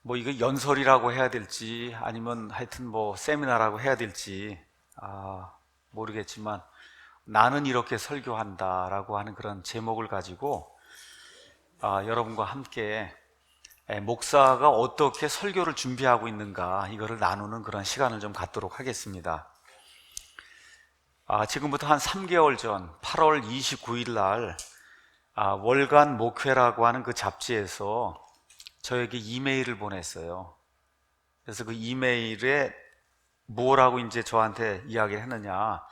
뭐 이거 연설이라고 해야 될지 아니면 하여튼 뭐 세미나라고 해야 될지 모르겠지만 나는 이렇게 설교한다라고 하는 그런 제목을 가지고 여러분과 함께 목사가 어떻게 설교를 준비하고 있는가 이거를 나누는 그런 시간을 좀 갖도록 하겠습니다. 지금부터 한 3개월 전 8월 29일 날 월간 목회라고 하는 그 잡지에서 저에게 이메일을 보냈어요. 그래서 그 이메일에 뭐라고 이제 저한테 이야기를 했느냐,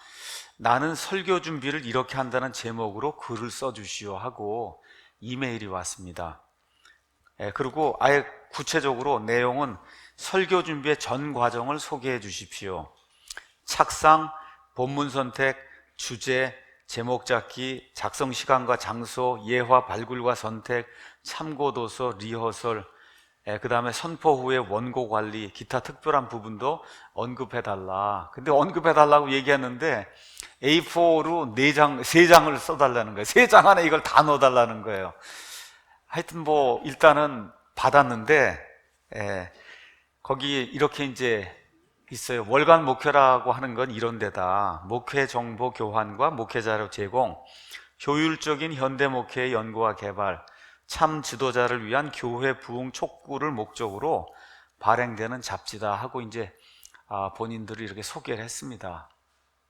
나는 설교 준비를 이렇게 한다는 제목으로 글을 써주시오 하고 이메일이 왔습니다. 그리고 아예 구체적으로 내용은 설교 준비의 전 과정을 소개해 주십시오. 착상, 본문 선택, 주제, 제목 잡기, 작성 시간과 장소, 예화 발굴과 선택, 참고 도서, 리허설, 그 다음에 선포 후에 원고 관리, 기타 특별한 부분도 언급해달라. 근데 언급해달라고 얘기했는데 A4로 4장, 3장을 써달라는 거예요. 3장 안에 이걸 다 넣어달라는 거예요. 하여튼 뭐 일단은 받았는데 거기 이렇게 이제 있어요. 월간 목회라고 하는 건 이런 데다. 목회 정보 교환과 목회 자료 제공, 효율적인 현대 목회의 연구와 개발, 참 지도자를 위한 교회 부흥 촉구를 목적으로 발행되는 잡지다 하고 이제 본인들이 이렇게 소개를 했습니다.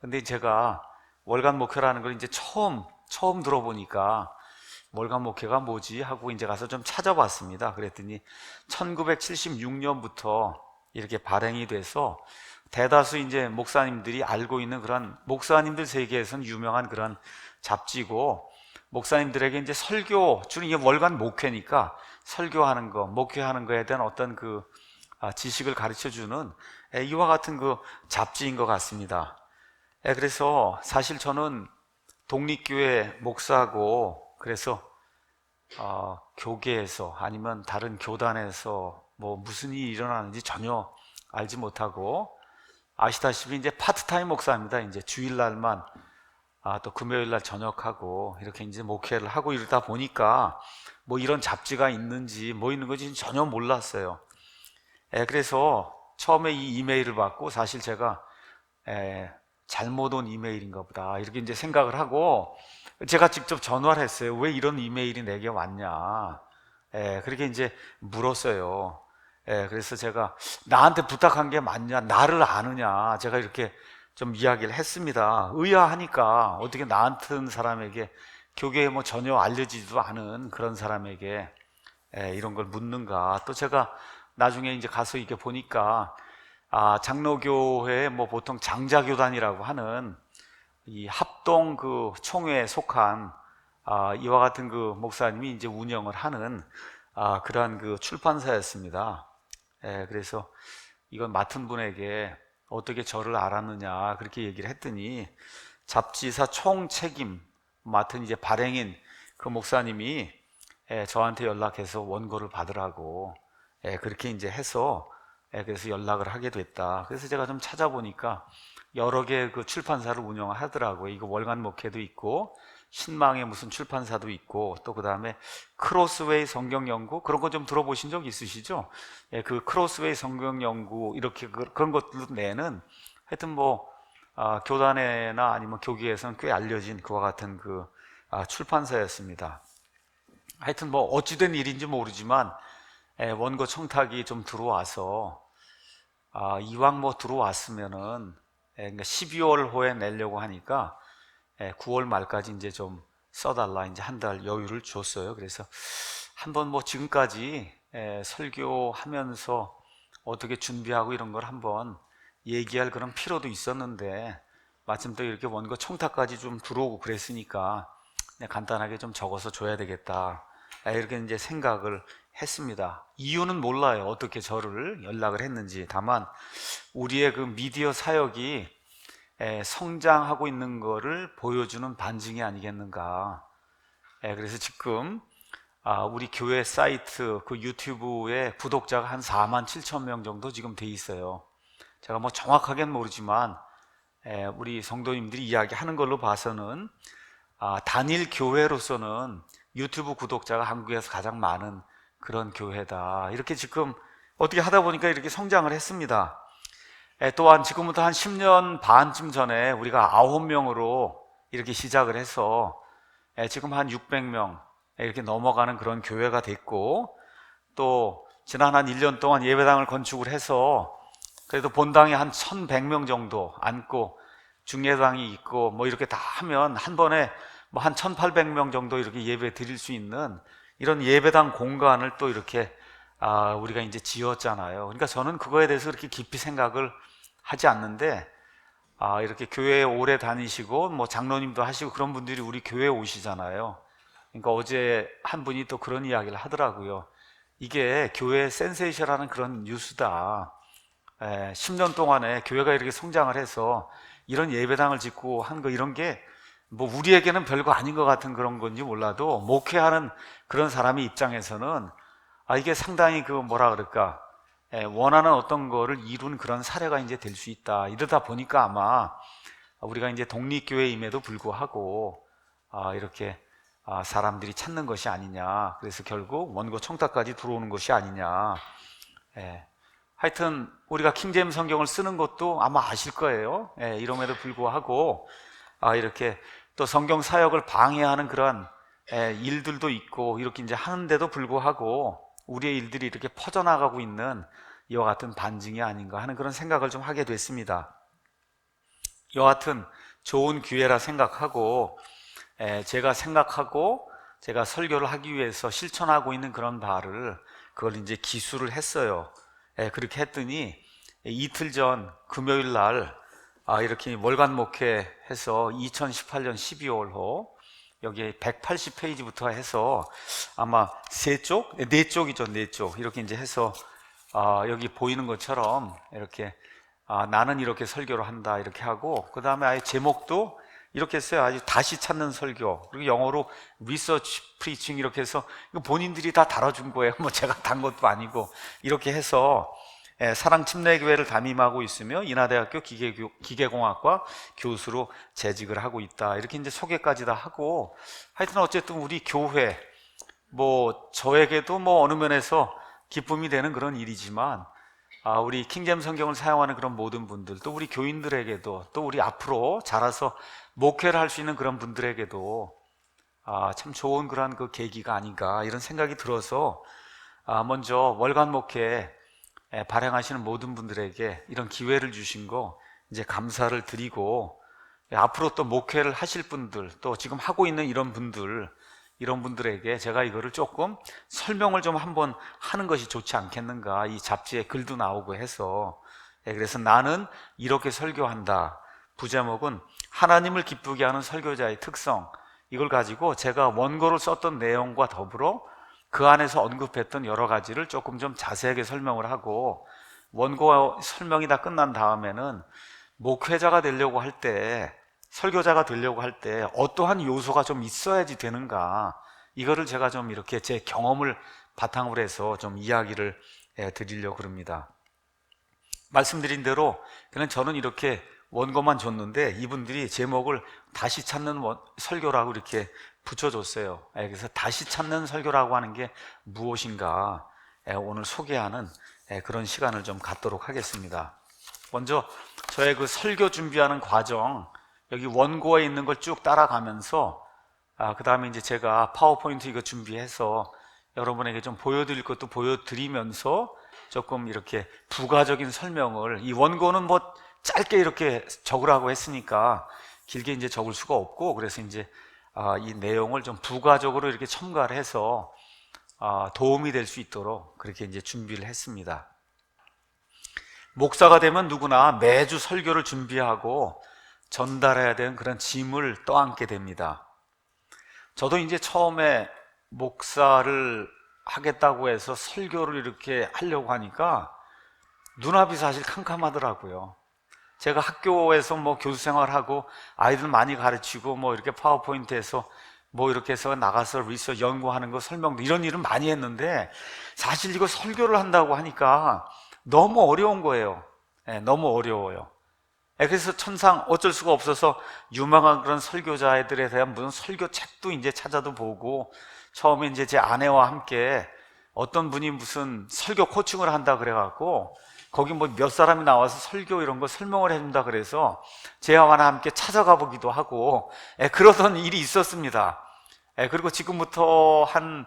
근데 제가 월간 목회라는 걸 이제 처음 들어보니까 월간 목회가 뭐지 하고 이제 가서 좀 찾아봤습니다. 그랬더니 1976년부터 이렇게 발행이 돼서 대다수 이제 목사님들이 알고 있는 그런, 목사님들 세계에서는 유명한 그런 잡지고, 목사님들에게 이제 설교, 주로 이게 월간 목회니까 설교하는 거, 목회하는 거에 대한 어떤 그 지식을 가르쳐 주는 이와 같은 그 잡지인 것 같습니다. 그래서 사실 저는 독립교회 목사고, 그래서 교계에서 아니면 다른 교단에서 뭐 무슨 일이 일어나는지 전혀 알지 못하고, 아시다시피 이제 파트타임 목사입니다. 이제 주일날만 또 금요일날 저녁하고 이렇게 이제 목회를 하고 이러다 보니까 뭐 이런 잡지가 있는지 뭐 있는 건지 전혀 몰랐어요. 그래서 처음에 이 이메일을 받고 사실 제가 잘못 온 이메일인가 보다 이렇게 이제 생각을 하고 제가 직접 전화를 했어요. 왜 이런 이메일이 내게 왔냐. 그렇게 이제 물었어요. 그래서 제가 나한테 부탁한 게 맞냐, 나를 아느냐, 제가 이렇게 좀 이야기를 했습니다. 의아하니까 어떻게 나 같은 사람에게, 교계에 뭐 전혀 알려지지도 않은 그런 사람에게 이런 걸 묻는가. 또 제가 나중에 이제 가서 이렇게 보니까 장로교회에 뭐 보통 장자교단이라고 하는 이 합동 그 총회에 속한 이와 같은 그 목사님이 이제 운영을 하는 그러한 그 출판사였습니다. 그래서 이건 맡은 분에게 어떻게 저를 알았느냐 그렇게 얘기를 했더니 잡지사 총책임 맡은 이제 발행인 그 목사님이 저한테 연락해서 원고를 받으라고 그렇게 이제 해서 그래서 연락을 하게 됐다. 그래서 제가 좀 찾아보니까 여러 개 그 출판사를 운영하더라고요. 이거 월간 목회도 있고 신망의 무슨 출판사도 있고 또 그 다음에 크로스웨이 성경연구, 그런 거 좀 들어보신 적 있으시죠? 그 크로스웨이 성경연구 이렇게 그런 것들도 내는, 하여튼 뭐 교단에나 아니면 교계에서는 꽤 알려진 그와 같은 그 출판사였습니다. 하여튼 뭐 어찌된 일인지 모르지만 원고 청탁이 좀 들어와서 이왕 뭐 들어왔으면은 그러니까 12월 호에 내려고 하니까 9월 말까지 이제 좀 써달라, 이제 한 달 여유를 줬어요. 그래서 한번 뭐 지금까지 설교하면서 어떻게 준비하고 이런 걸 한번 얘기할 그런 필요도 있었는데 마침 또 이렇게 원고 청탁까지 좀 들어오고 그랬으니까 그냥 간단하게 좀 적어서 줘야 되겠다, 이렇게 이제 생각을 했습니다. 이유는 몰라요. 어떻게 저를 연락을 했는지. 다만 우리의 그 미디어 사역이 성장하고 있는 거를 보여주는 반증이 아니겠는가. 그래서 지금 우리 교회 사이트 그 유튜브에 구독자가 한 4만 7천 명 정도 지금 돼 있어요. 제가 뭐 정확하게는 모르지만 우리 성도님들이 이야기하는 걸로 봐서는 단일 교회로서는 유튜브 구독자가 한국에서 가장 많은 그런 교회다, 이렇게 지금 어떻게 하다 보니까 이렇게 성장을 했습니다. 또한 지금부터 한 10년 반쯤 전에 우리가 9명으로 이렇게 시작을 해서 지금 한 600명 이렇게 넘어가는 그런 교회가 됐고, 또 지난 한 1년 동안 예배당을 건축을 해서 그래도 본당에 한 1100명 정도 앉고 중예당이 있고 뭐 이렇게 다 하면 한 번에 뭐 한 1800명 정도 이렇게 예배 드릴 수 있는 이런 예배당 공간을 또 이렇게 우리가 이제 지었잖아요. 그러니까 저는 그거에 대해서 그렇게 깊이 생각을 하지 않는데, 이렇게 교회에 오래 다니시고 뭐 장로님도 하시고 그런 분들이 우리 교회에 오시잖아요. 그러니까 어제 한 분이 또 그런 이야기를 하더라고요. 이게 교회 센세이션하는 그런 뉴스다. 10년 동안에 교회가 이렇게 성장을 해서 이런 예배당을 짓고 한 거, 이런 게 뭐 우리에게는 별거 아닌 것 같은 그런 건지 몰라도 목회하는 그런 사람의 입장에서는 이게 상당히 그 뭐라 그럴까, 원하는 어떤 거를 이룬 그런 사례가 이제 될 수 있다. 이러다 보니까 아마 우리가 이제 독립교회임에도 불구하고 이렇게 사람들이 찾는 것이 아니냐. 그래서 결국 원고 청탁까지 들어오는 것이 아니냐. 하여튼 우리가 킹제임스 성경을 쓰는 것도 아마 아실 거예요. 이름에도 불구하고 이렇게 또 성경 사역을 방해하는 그런 일들도 있고 이렇게 이제 하는데도 불구하고 우리의 일들이 이렇게 퍼져나가고 있는 이와 같은 반증이 아닌가 하는 그런 생각을 좀 하게 됐습니다. 여하튼 좋은 기회라 생각하고, 제가 생각하고 제가 설교를 하기 위해서 실천하고 있는 그런 바를 그걸 이제 기술을 했어요. 그렇게 했더니 이틀 전 금요일 날 이렇게 월간 목회해서 2018년 12월호 여기 180페이지부터 해서 아마 3쪽? 4쪽이죠, 4쪽. 이렇게 이제 해서 여기 보이는 것처럼 이렇게 나는 이렇게 설교를 한다 이렇게 하고, 그 다음에 아예 제목도 이렇게 했어요. 아주 다시 찾는 설교. 그리고 영어로 리서치 프리칭 이렇게 해서 이거 본인들이 다 달아준 거예요. 뭐 제가 단 것도 아니고. 이렇게 해서 사랑침례교회를 담임하고 있으며 인하대학교 기계공학과 교수로 재직을 하고 있다. 이렇게 이제 소개까지 다 하고, 하여튼 어쨌든 우리 교회, 뭐 저에게도 뭐 어느 면에서 기쁨이 되는 그런 일이지만, 우리 킹제임스 성경을 사용하는 그런 모든 분들, 또 우리 교인들에게도, 또 우리 앞으로 자라서 목회를 할 수 있는 그런 분들에게도 참 좋은 그런 그 계기가 아닌가 이런 생각이 들어서 먼저 월간 목회 발행하시는 모든 분들에게 이런 기회를 주신 거 이제 감사를 드리고, 앞으로 또 목회를 하실 분들, 또 지금 하고 있는 이런 분들에게 제가 이거를 조금 설명을 좀 한번 하는 것이 좋지 않겠는가. 이 잡지에 글도 나오고 해서. 그래서 나는 이렇게 설교한다. 부제목은 하나님을 기쁘게 하는 설교자의 특성. 이걸 가지고 제가 원고를 썼던 내용과 더불어 그 안에서 언급했던 여러 가지를 조금 좀 자세하게 설명을 하고, 원고 설명이 다 끝난 다음에는 목회자가 되려고 할 때, 설교자가 되려고 할 때 어떠한 요소가 좀 있어야지 되는가, 이거를 제가 좀 이렇게 제 경험을 바탕으로 해서 좀 이야기를 드리려고 합니다. 말씀드린 대로 그냥 저는 이렇게 원고만 줬는데 이분들이 제목을 다시 찾는 설교라고 이렇게 붙여줬어요. 그래서 다시 찾는 설교라고 하는 게 무엇인가 오늘 소개하는 그런 시간을 좀 갖도록 하겠습니다. 먼저 저의 그 설교 준비하는 과정, 여기 원고에 있는 걸 쭉 따라가면서 그 다음에 이제 제가 파워포인트 이거 준비해서 여러분에게 좀 보여드릴 것도 보여드리면서 조금 이렇게 부가적인 설명을, 이 원고는 뭐 짧게 이렇게 적으라고 했으니까 길게 이제 적을 수가 없고, 그래서 이제 이 내용을 좀 부가적으로 이렇게 첨가를 해서 도움이 될 수 있도록 그렇게 이제 준비를 했습니다. 목사가 되면 누구나 매주 설교를 준비하고 전달해야 되는 그런 짐을 떠안게 됩니다. 저도 이제 처음에 목사를 하겠다고 해서 설교를 이렇게 하려고 하니까 눈앞이 사실 캄캄하더라고요. 제가 학교에서 뭐 교수 생활하고 아이들 많이 가르치고 뭐 이렇게 파워포인트에서 뭐 이렇게 해서 나가서 리서치 연구하는 거, 설명도 이런 일은 많이 했는데 사실 이거 설교를 한다고 하니까 너무 어려운 거예요. 너무 어려워요. 그래서 천상 어쩔 수가 없어서 유명한 그런 설교자들에 대한 무슨 설교 책도 이제 찾아도 보고, 처음에 이제 제 아내와 함께 어떤 분이 무슨 설교 코칭을 한다 그래갖고 거기 뭐 몇 사람이 나와서 설교 이런 거 설명을 해준다 그래서 제와 함께 찾아가 보기도 하고 그러던 일이 있었습니다. 그리고 지금부터 한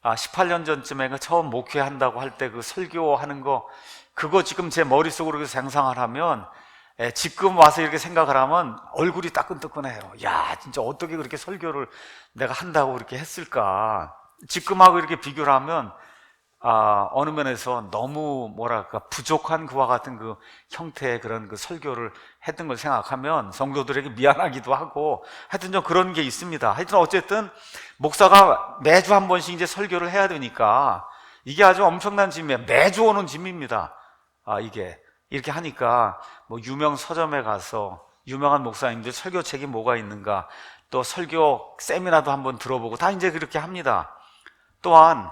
18년 전쯤에 처음 목회한다고 할 때 그 설교하는 거 그거 지금 제 머릿속으로 생상을 하면 지금 와서 이렇게 생각을 하면 얼굴이 따끈따끈해요. 야, 진짜 어떻게 그렇게 설교를 내가 한다고 그렇게 했을까. 지금하고 이렇게 비교를 하면 어느 면에서 너무 뭐랄까 부족한 그와 같은 그 형태의 그런 그 설교를 했던 걸 생각하면 성도들에게 미안하기도 하고 하여튼 좀 그런 게 있습니다. 하여튼 어쨌든 목사가 매주 한 번씩 이제 설교를 해야 되니까 이게 아주 엄청난 짐이에요. 매주 오는 짐입니다. 이게 이렇게 하니까 뭐 유명 서점에 가서 유명한 목사님들 설교책이 뭐가 있는가 또 설교 세미나도 한번 들어보고 다 이제 그렇게 합니다. 또한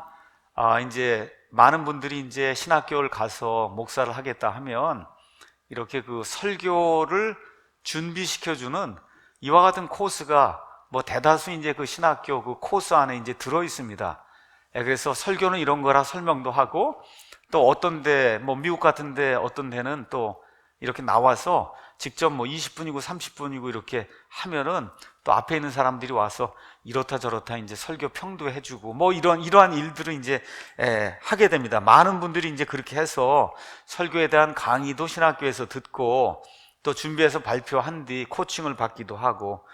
이제 많은 분들이 이제 신학교를 가서 목사를 하겠다 하면 이렇게 그 설교를 준비시켜주는 이와 같은 코스가 뭐 대다수 이제 그 신학교 그 코스 안에 이제 들어 있습니다. 그래서 설교는 이런 거라 설명도 하고 또 어떤 데 뭐 미국 같은 데 어떤 데는 또 이렇게 나와서 직접 뭐 20분이고 30분이고 이렇게 하면은 또 앞에 있는 사람들이 와서 이렇다 저렇다 이제 설교 평도 해주고 뭐 이러한 일들을 이제 하게 됩니다. 많은 분들이 이제 그렇게 해서 설교에 대한 강의도 신학교에서 듣고 또 준비해서 발표한 뒤 코칭을 받기도 하고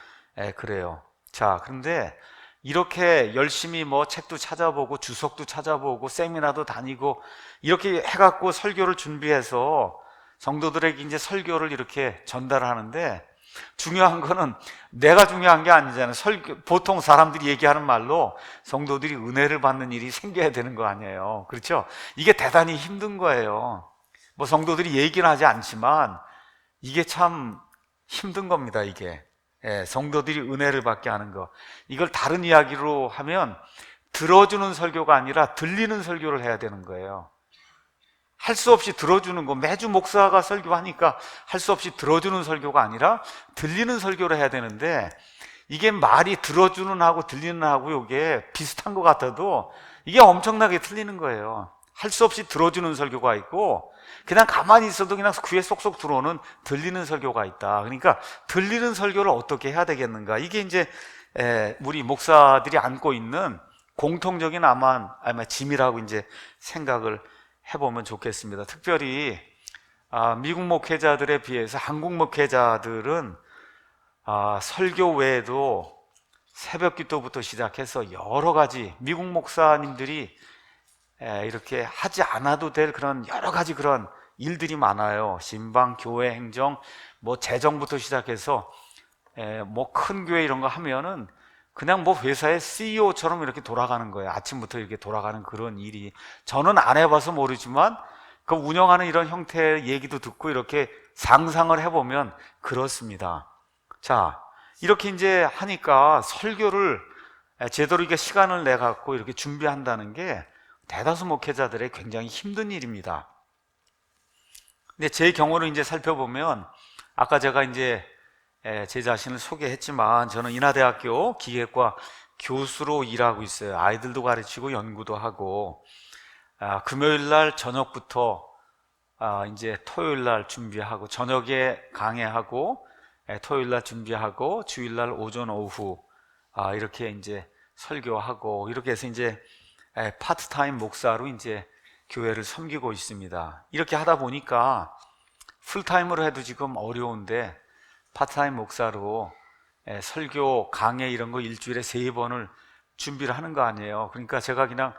그래요. 자, 그런데 이렇게 열심히 뭐 책도 찾아보고 주석도 찾아보고 세미나도 다니고 이렇게 해갖고 설교를 준비해서 성도들에게 이제 설교를 이렇게 전달하는데 중요한 거는 내가 중요한 게 아니잖아요. 보통 사람들이 얘기하는 말로 성도들이 은혜를 받는 일이 생겨야 되는 거 아니에요. 그렇죠? 이게 대단히 힘든 거예요. 뭐 성도들이 얘기는 하지 않지만 이게 참 힘든 겁니다. 이게 성도들이 은혜를 받게 하는 거. 이걸 다른 이야기로 하면 들어주는 설교가 아니라 들리는 설교를 해야 되는 거예요. 할 수 없이 들어주는 거, 매주 목사가 설교하니까 할 수 없이 들어주는 설교가 아니라 들리는 설교를 해야 되는데 이게 말이 들어주는 하고 들리는 하고 이게 비슷한 것 같아도 이게 엄청나게 틀리는 거예요. 할 수 없이 들어주는 설교가 있고 그냥 가만히 있어도 그냥 귀에 쏙쏙 들어오는 들리는 설교가 있다. 그러니까 들리는 설교를 어떻게 해야 되겠는가, 이게 이제 우리 목사들이 안고 있는 공통적인 아마 짐이라고 이제 생각을 해보면 좋겠습니다. 특별히 미국 목회자들에 비해서 한국 목회자들은 설교 외에도 새벽 기도부터 시작해서 여러 가지 미국 목사님들이 이렇게 하지 않아도 될 그런 여러 가지 그런 일들이 많아요. 신방, 교회, 행정, 뭐 재정부터 시작해서 뭐 큰 교회 이런 거 하면은 그냥 뭐 회사의 CEO처럼 이렇게 돌아가는 거예요. 아침부터 이렇게 돌아가는 그런 일이. 저는 안 해봐서 모르지만 그 운영하는 이런 형태의 얘기도 듣고 이렇게 상상을 해보면 그렇습니다. 자, 이렇게 이제 하니까 설교를 제대로 이게 시간을 내 갖고 이렇게 준비한다는 게 대다수 목회자들의 굉장히 힘든 일입니다. 근데 제 경우를 이제 살펴보면 아까 제가 이제 제 자신을 소개했지만 저는 인하대학교 기계과 교수로 일하고 있어요. 아이들도 가르치고 연구도 하고 금요일 날 저녁부터 이제 토요일 날 준비하고 저녁에 강의하고 토요일 날 준비하고 주일 날 오전 오후 이렇게 이제 설교하고 이렇게 해서 이제 파트타임 목사로 이제 교회를 섬기고 있습니다. 이렇게 하다 보니까 풀타임으로 해도 지금 어려운데 파트타임 목사로 설교 강의 이런 거 일주일에 3번을 준비를 하는 거 아니에요. 그러니까 제가 그냥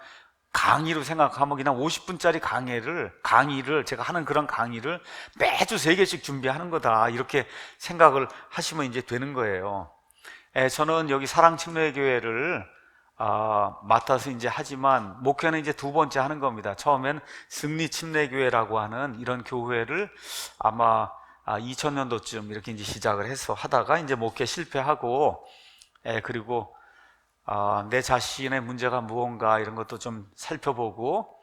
강의로 생각하면 그냥 50분짜리 강의를 제가 하는 그런 강의를 매주 3개씩 준비하는 거다, 이렇게 생각을 하시면 이제 되는 거예요. 저는 여기 사랑침례교회를 맡아서 이제 하지만 목회는 이제 2번째 하는 겁니다. 처음엔 승리침례교회라고 하는 이런 교회를 아마 2000년도쯤 이렇게 이제 시작을 해서 하다가 이제 목회 실패하고 그리고 내 자신의 문제가 무언가 이런 것도 좀 살펴보고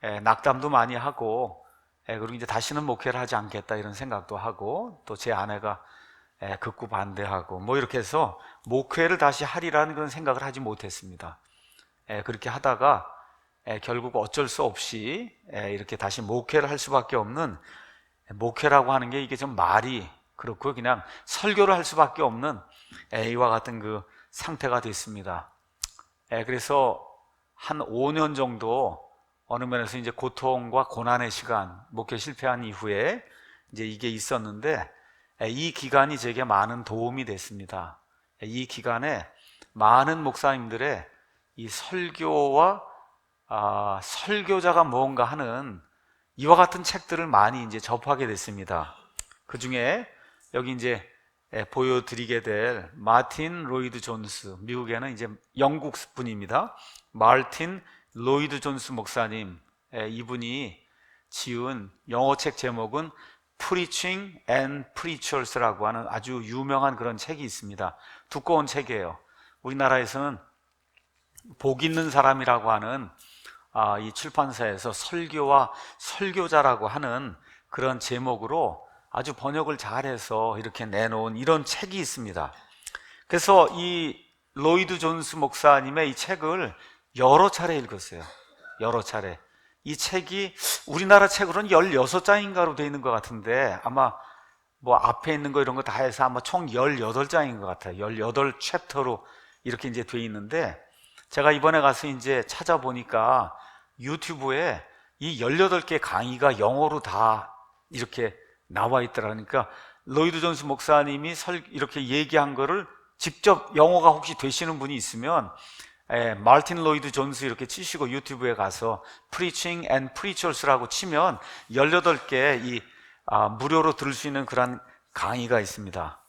낙담도 많이 하고 그리고 이제 다시는 목회를 하지 않겠다 이런 생각도 하고 또 제 아내가 극구 반대하고 뭐 이렇게 해서 목회를 다시 하리라는 그런 생각을 하지 못했습니다. 그렇게 하다가 결국 어쩔 수 없이 이렇게 다시 목회를 할 수밖에 없는, 목회라고 하는 게 이게 좀 말이 그렇고 그냥 설교를 할 수밖에 없는 이와 같은 그 상태가 됐습니다. 그래서 한 5년 정도 어느 면에서 이제 고통과 고난의 시간, 목회 실패한 이후에 이제 이게 있었는데, 이 기간이 제게 많은 도움이 됐습니다. 이 기간에 많은 목사님들의 이 설교와 설교자가 무언가 하는 이와 같은 책들을 많이 이제 접하게 됐습니다. 그 중에 여기 이제 보여드리게 될 마틴 로이드 존스, 미국에는 이제 영국 분입니다. 마틴 로이드 존스 목사님, 이분이 지은 영어책 제목은 Preaching and Preachers라고 하는 아주 유명한 그런 책이 있습니다. 두꺼운 책이에요. 우리나라에서는 복 있는 사람이라고 하는 이 출판사에서 설교와 설교자라고 하는 그런 제목으로 아주 번역을 잘해서 이렇게 내놓은 이런 책이 있습니다. 그래서 이 로이드 존스 목사님의 이 책을 여러 차례 읽었어요. 여러 차례. 이 책이 우리나라 책으로는 16장인가로 되어 있는 것 같은데, 아마 뭐 앞에 있는 거 이런 거 다 해서 아마 총 18장인 것 같아요. 18챕터로 이렇게 이제 되어 있는데, 제가 이번에 가서 이제 찾아보니까 유튜브에 이 18개 강의가 영어로 다 이렇게 나와 있더라니까, 로이드 존스 목사님이 이렇게 얘기한 거를 직접 영어가 혹시 되시는 분이 있으면 마틴 로이드 존스 이렇게 치시고 유튜브에 가서 Preaching and Preachers라고 치면 18개 무료로 들을 수 있는 그런 강의가 있습니다.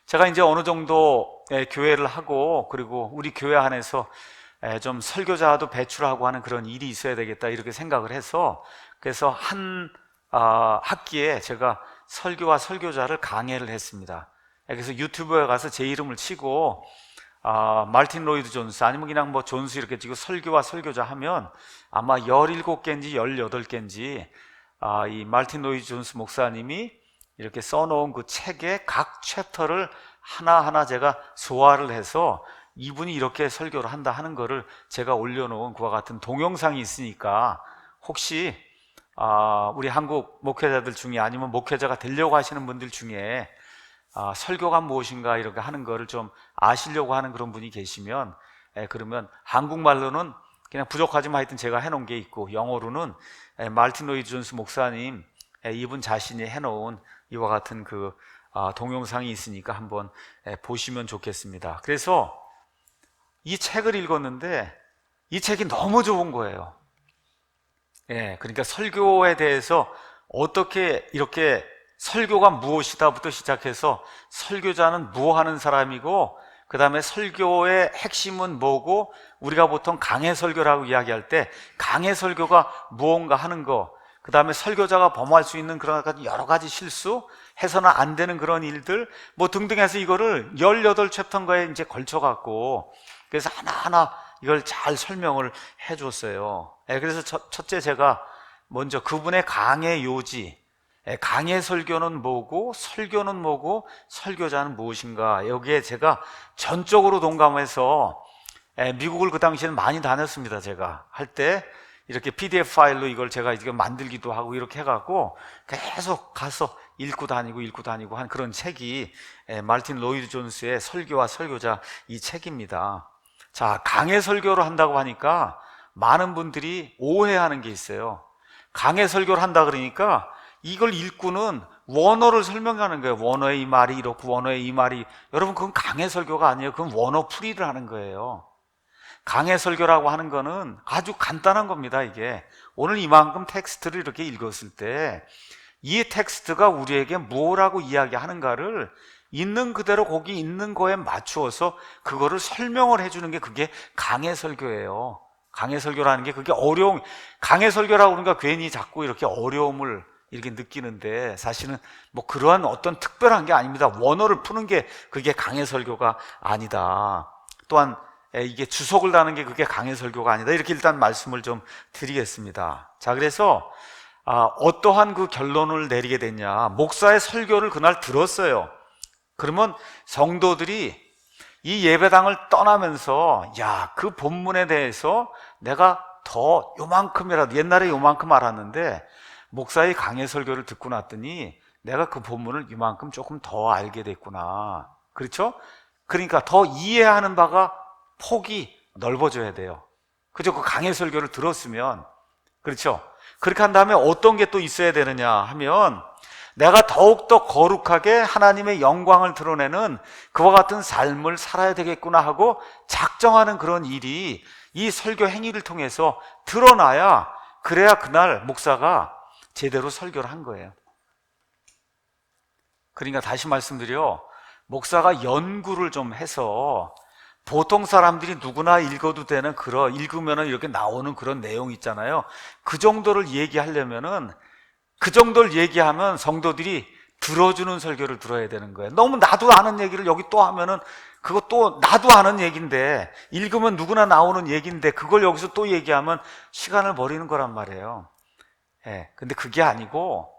제가 이제 어느 정도 교회를 하고, 그리고 우리 교회 안에서 좀 설교자도 배출하고 하는 그런 일이 있어야 되겠다 이렇게 생각을 해서, 그래서 한 학기에 제가 설교와 설교자를 강해를 했습니다. 그래서 유튜브에 가서 제 이름을 치고 마틴 로이드 존스, 아니면 그냥 뭐 존스 이렇게 치고 설교와 설교자 하면 아마 17개인지 18개인지 이 마틴 로이드 존스 목사님이 이렇게 써놓은 그 책의 각 챕터를 하나하나 제가 소화를 해서 이분이 이렇게 설교를 한다 하는 거를 제가 올려놓은 그와 같은 동영상이 있으니까, 혹시 우리 한국 목회자들 중에, 아니면 목회자가 되려고 하시는 분들 중에 설교가 무엇인가 이렇게 하는 거를 좀 아시려고 하는 그런 분이 계시면, 그러면 한국말로는 그냥 부족하지만 하여튼 제가 해놓은 게 있고, 영어로는 마틴 로이드 존스 목사님 이분 자신이 해놓은 이와 같은 그 동영상이 있으니까 한번 보시면 좋겠습니다. 그래서 이 책을 읽었는데 이 책이 너무 좋은 거예요. 그러니까 설교에 대해서 어떻게 이렇게 설교가 무엇이다부터 시작해서 설교자는 뭐 하는 사람이고, 그 다음에 설교의 핵심은 뭐고, 우리가 보통 강해 설교라고 이야기할 때 강해 설교가 무언가 하는 거, 그 다음에 설교자가 범할 수 있는 그런 여러 가지 실수, 해서는 안 되는 그런 일들 뭐 등등 해서 이거를 18챕터인가에 이제 걸쳐갖고, 그래서 하나하나 이걸 잘 설명을 해줬어요. 그래서 첫째 제가 먼저 그분의 강해 요지, 강해 설교는 뭐고 설교는 뭐고 설교자는 무엇인가, 여기에 제가 전적으로 동감해서 미국을 그 당시에는 많이 다녔습니다. 제가 할 때 이렇게 PDF 파일로 이걸 제가 이렇게 만들기도 하고 이렇게 해갖고 계속 가서 읽고 다니고 한 그런 책이 마틴 로이드 존스의 설교와 설교자 이 책입니다. 자, 강해 설교를 한다고 하니까 많은 분들이 오해하는 게 있어요. 강해 설교를 한다 그러니까 이걸 읽고는 원어를 설명하는 거예요. 원어의 이 말이 이렇고 원어의 이 말이, 여러분 그건 강해 설교가 아니에요. 그건 원어 풀이를 하는 거예요. 강해 설교라고 하는 거는 아주 간단한 겁니다. 이게 오늘 이만큼 텍스트를 이렇게 읽었을 때 이 텍스트가 우리에게 뭐라고 이야기하는가를 있는 그대로 거기 있는 거에 맞추어서 그거를 설명을 해주는 게 그게 강해 설교예요. 강해 설교라는 게 그게 강해 설교라고 그러니까 괜히 자꾸 이렇게 어려움을 이렇게 느끼는데, 사실은 뭐 그러한 어떤 특별한 게 아닙니다. 원어를 푸는 게 그게 강해 설교가 아니다. 또한 이게 주석을 다는 게 그게 강해 설교가 아니다. 이렇게 일단 말씀을 좀 드리겠습니다. 자, 그래서 어떠한 그 결론을 내리게 됐냐, 목사의 설교를 그날 들었어요. 그러면 성도들이 이 예배당을 떠나면서 야, 그 본문에 대해서 내가 더 요만큼이라도, 옛날에 요만큼 알았는데 목사의 강해 설교를 듣고 났더니 내가 그 본문을 이만큼 조금 더 알게 됐구나. 그렇죠? 그러니까 더 이해하는 바가 폭이 넓어져야 돼요. 그죠? 그 강해 설교를 들었으면. 그렇죠? 그렇게 한 다음에 어떤 게 또 있어야 되느냐 하면, 내가 더욱더 거룩하게 하나님의 영광을 드러내는 그와 같은 삶을 살아야 되겠구나 하고 작정하는 그런 일이 이 설교 행위를 통해서 드러나야, 그래야 그날 목사가 제대로 설교를 한 거예요. 그러니까 다시 말씀드려, 목사가 연구를 좀 해서, 보통 사람들이 누구나 읽어도 되는, 읽으면 이렇게 나오는 그런 내용 있잖아요. 그 정도를 얘기하려면은, 그 정도를 얘기하면 성도들이 들어주는 설교를 들어야 되는 거예요. 너무 나도 아는 얘기를 여기 또 하면은, 그것도 나도 아는 얘기인데, 읽으면 누구나 나오는 얘기인데, 그걸 여기서 또 얘기하면 시간을 버리는 거란 말이에요. 예. 근데 그게 아니고,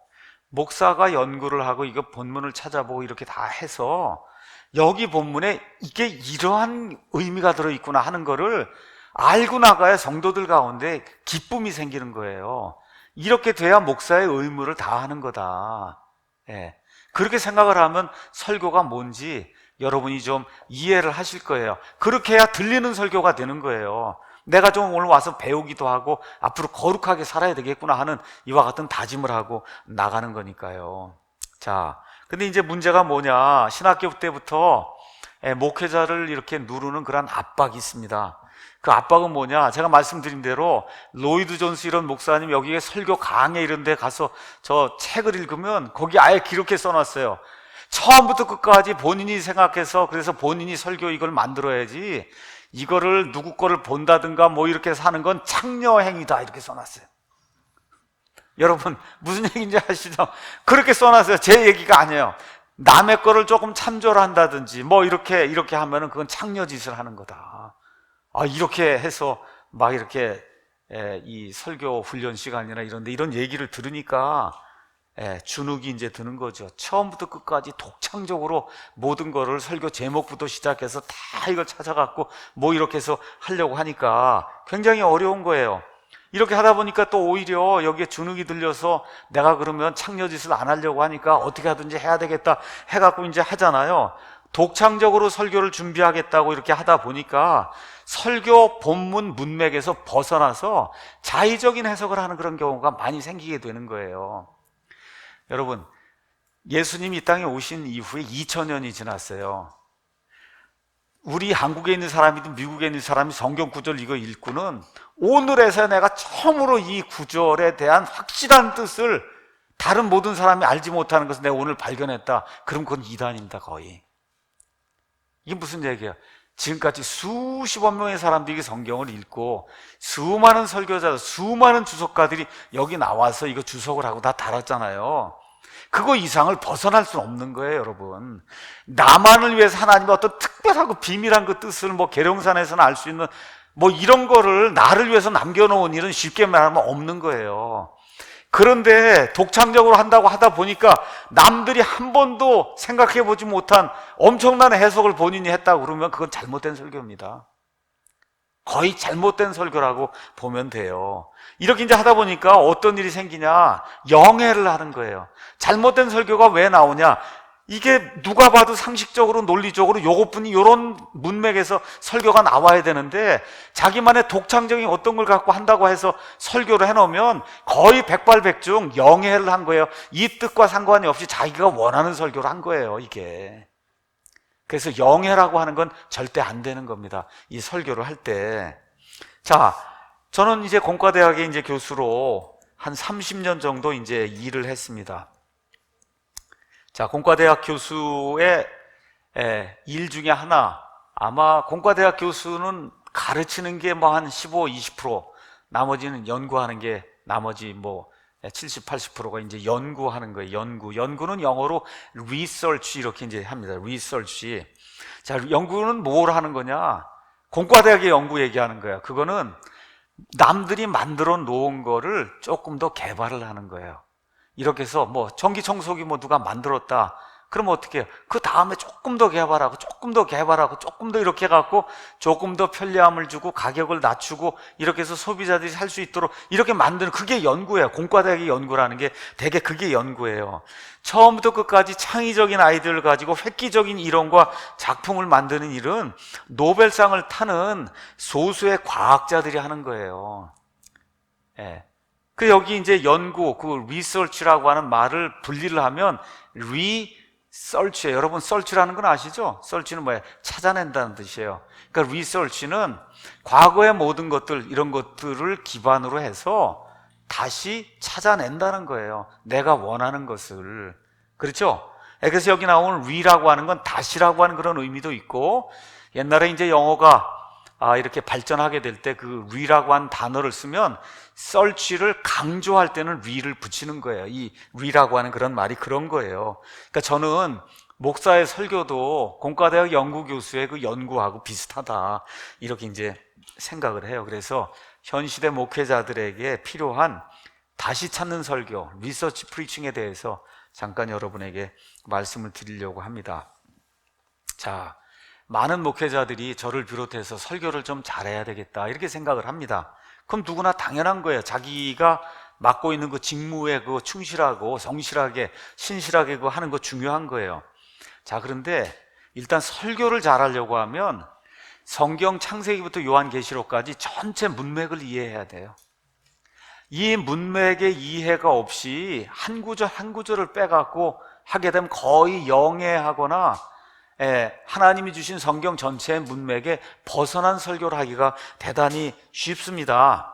목사가 연구를 하고 이거 본문을 찾아보고 이렇게 다 해서 여기 본문에 이게 이러한 의미가 들어있구나 하는 거를 알고 나가야 성도들 가운데 기쁨이 생기는 거예요. 이렇게 돼야 목사의 의무를 다하는 거다. 예. 그렇게 생각을 하면 설교가 뭔지 여러분이 좀 이해를 하실 거예요. 그렇게 해야 들리는 설교가 되는 거예요. 내가 좀 오늘 와서 배우기도 하고 앞으로 거룩하게 살아야 되겠구나 하는 이와 같은 다짐을 하고 나가는 거니까요. 자, 근데 이제 문제가 뭐냐, 신학교 때부터 목회자를 이렇게 누르는 그런 압박이 있습니다. 그 압박은 뭐냐, 제가 말씀드린 대로 로이드 존스 이런 목사님 여기에 설교 강의 이런 데 가서 저 책을 읽으면 거기 아예 기록해 써놨어요. 처음부터 끝까지 본인이 생각해서, 그래서 본인이 설교 이걸 만들어야지, 이거를 누구 거를 본다든가 뭐 이렇게 사는 건 창녀행위다 이렇게 써놨어요. 여러분 무슨 얘기인지 아시죠? 그렇게 써놨어요. 제 얘기가 아니에요. 남의 거를 조금 참조를 한다든지 뭐 이렇게 하면은 그건 창녀짓을 하는 거다. 이렇게 해서 막 이렇게 이 설교 훈련 시간이나 이런데 이런 얘기를 들으니까 주눅이 이제 드는 거죠. 처음부터 끝까지 독창적으로 모든 거를 설교 제목부터 시작해서 다 이걸 찾아갖고 뭐 이렇게 해서 하려고 하니까 굉장히 어려운 거예요. 이렇게 하다 보니까 또 오히려 여기에 주눅이 들려서 내가 그러면 창녀짓을 안 하려고 하니까 어떻게 하든지 해야 되겠다 해갖고 이제 하잖아요. 독창적으로 설교를 준비하겠다고 이렇게 하다 보니까 설교 본문 문맥에서 벗어나서 자의적인 해석을 하는 그런 경우가 많이 생기게 되는 거예요. 여러분, 예수님이 이 땅에 오신 이후에 2000년이 지났어요. 우리 한국에 있는 사람이든 미국에 있는 사람이 성경 구절 이거 읽고는 오늘에서야 내가 처음으로 이 구절에 대한 확실한 뜻을 다른 모든 사람이 알지 못하는 것을 내가 오늘 발견했다. 그럼 그건 이단입니다, 거의. 이게 무슨 얘기예요? 지금까지 수십억 명의 사람들이 성경을 읽고 수많은 설교자, 수많은 주석가들이 여기 나와서 이거 주석을 하고 다 달았잖아요. 그거 이상을 벗어날 수는 없는 거예요, 여러분. 나만을 위해서 하나님의 어떤 특별하고 비밀한 그 뜻을 뭐 계룡산에서는 알 수 있는 뭐 이런 거를 나를 위해서 남겨놓은 일은 쉽게 말하면 없는 거예요. 그런데 독창적으로 한다고 하다 보니까 남들이 한 번도 생각해보지 못한 엄청난 해석을 본인이 했다고 그러면 그건 잘못된 설교입니다. 거의 잘못된 설교라고 보면 돼요. 이렇게 이제 하다 보니까 어떤 일이 생기냐, 영해를 하는 거예요. 잘못된 설교가 왜 나오냐, 이게 누가 봐도 상식적으로 논리적으로 요것뿐이 이런 문맥에서 설교가 나와야 되는데 자기만의 독창적인 어떤 걸 갖고 한다고 해서 설교를 해놓으면 거의 백발백중 영해를 한 거예요. 이 뜻과 상관이 없이 자기가 원하는 설교를 한 거예요, 이게. 그래서 영해라고 하는 건 절대 안 되는 겁니다, 이 설교를 할 때. 자, 저는 이제 공과대학의 이제 교수로 한 30년 정도 이제 일을 했습니다. 자, 공과대학 교수의 일 중에 하나, 아마 공과대학 교수는 가르치는 게 뭐 한 15, 20%, 나머지는 연구하는 게, 나머지 뭐 70, 80%가 이제 연구하는 거예요. 연구는 영어로 research 이렇게 이제 합니다. research. 자, 연구는 뭘 하는 거냐? 공과대학의 연구 얘기하는 거야. 그거는 남들이 만들어 놓은 거를 조금 더 개발을 하는 거예요. 이렇게 해서 뭐 전기청소기 뭐 누가 만들었다. 그럼 어떻게 해요? 그 다음에 조금 더 개발하고 조금 더 개발하고 조금 더 이렇게 해갖고 조금 더 편리함을 주고 가격을 낮추고 이렇게 해서 소비자들이 살 수 있도록 이렇게 만드는, 그게 연구예요. 공과대학의 연구라는 게 대개 그게 연구예요. 처음부터 끝까지 창의적인 아이디어를 가지고 획기적인 이론과 작품을 만드는 일은 노벨상을 타는 소수의 과학자들이 하는 거예요. 예. 그 여기 이제 연구, 그 리서치라고 하는 말을 분리를 하면 리서치예요. 여러분 서치라는 건 아시죠? 서치는 뭐예요? 찾아낸다는 뜻이에요. 그러니까 리서치는 과거의 모든 것들, 이런 것들을 기반으로 해서 다시 찾아낸다는 거예요. 내가 원하는 것을. 그렇죠? 그래서 여기 나오는 re라고 하는 건 다시라고 하는 그런 의미도 있고, 옛날에 이제 영어가 이렇게 발전하게 될 때 그 re라고 하는 단어를 쓰면 search를 강조할 때는 re를 붙이는 거예요. 이 re라고 하는 그런 말이 그런 거예요. 그러니까 저는 목사의 설교도 공과대학 연구교수의 그 연구하고 비슷하다, 이렇게 이제 생각을 해요. 그래서 현 시대 목회자들에게 필요한 다시 찾는 설교, 리서치 프리칭에 대해서 잠깐 여러분에게 말씀을 드리려고 합니다. 자, 많은 목회자들이 저를 비롯해서 설교를 좀 잘해야 되겠다, 이렇게 생각을 합니다. 그럼 누구나 당연한 거예요. 자기가 맡고 있는 그 직무에 그 충실하고 성실하게 신실하게 그 하는 거 중요한 거예요. 자, 그런데 일단 설교를 잘하려고 하면 성경 창세기부터 요한계시록까지 전체 문맥을 이해해야 돼요. 이 문맥의 이해가 없이 한 구절 한 구절을 빼갖고 하게 되면 거의 영해하거나 하나님이 주신 성경 전체의 문맥에 벗어난 설교를 하기가 대단히 쉽습니다.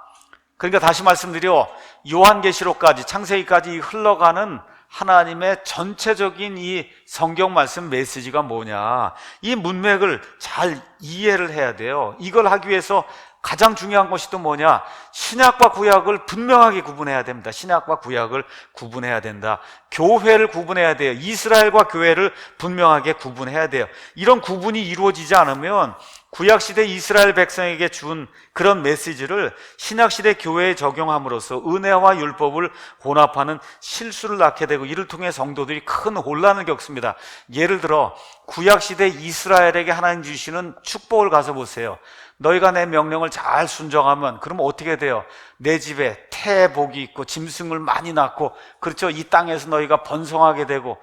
그러니까 다시 말씀드려, 요한계시록까지 창세기까지 흘러가는 하나님의 전체적인 이 성경 말씀 메시지가 뭐냐, 이 문맥을 잘 이해를 해야 돼요. 이걸 하기 위해서 가장 중요한 것이 또 뭐냐, 신약과 구약을 분명하게 구분해야 됩니다. 신약과 구약을 구분해야 된다. 교회를 구분해야 돼요. 이스라엘과 교회를 분명하게 구분해야 돼요. 이런 구분이 이루어지지 않으면 구약시대 이스라엘 백성에게 준 그런 메시지를 신약시대 교회에 적용함으로써 은혜와 율법을 혼합하는 실수를 낳게 되고, 이를 통해 성도들이 큰 혼란을 겪습니다. 예를 들어 구약시대 이스라엘에게 하나님 주시는 축복을 가서 보세요. 너희가 내 명령을 잘 순종하면, 그러면 어떻게 돼요? 내 집에 태복이 있고 짐승을 많이 낳고, 그렇죠? 이 땅에서 너희가 번성하게 되고,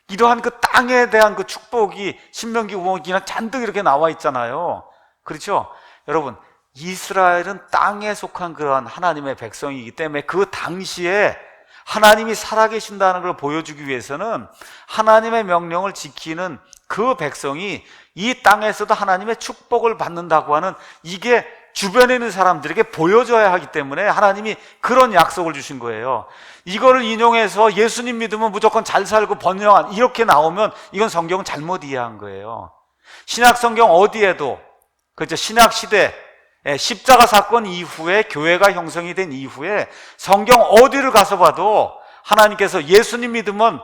이러한 그 땅에 대한 그 축복이 신명기 보면 그냥 잔뜩 이렇게 나와 있잖아요. 그렇죠? 여러분, 이스라엘은 땅에 속한 그러한 하나님의 백성이기 때문에 그 당시에 하나님이 살아계신다는 걸 보여주기 위해서는 하나님의 명령을 지키는 그 백성이 이 땅에서도 하나님의 축복을 받는다고 하는, 이게 주변에 있는 사람들에게 보여줘야 하기 때문에 하나님이 그런 약속을 주신 거예요. 이거를 인용해서 예수님 믿으면 무조건 잘 살고 번영한, 이렇게 나오면 이건 성경은 잘못 이해한 거예요. 신약 성경 어디에도, 그렇죠? 신약 시대 십자가 사건 이후에 교회가 형성이 된 이후에 성경 어디를 가서 봐도 하나님께서 예수님 믿으면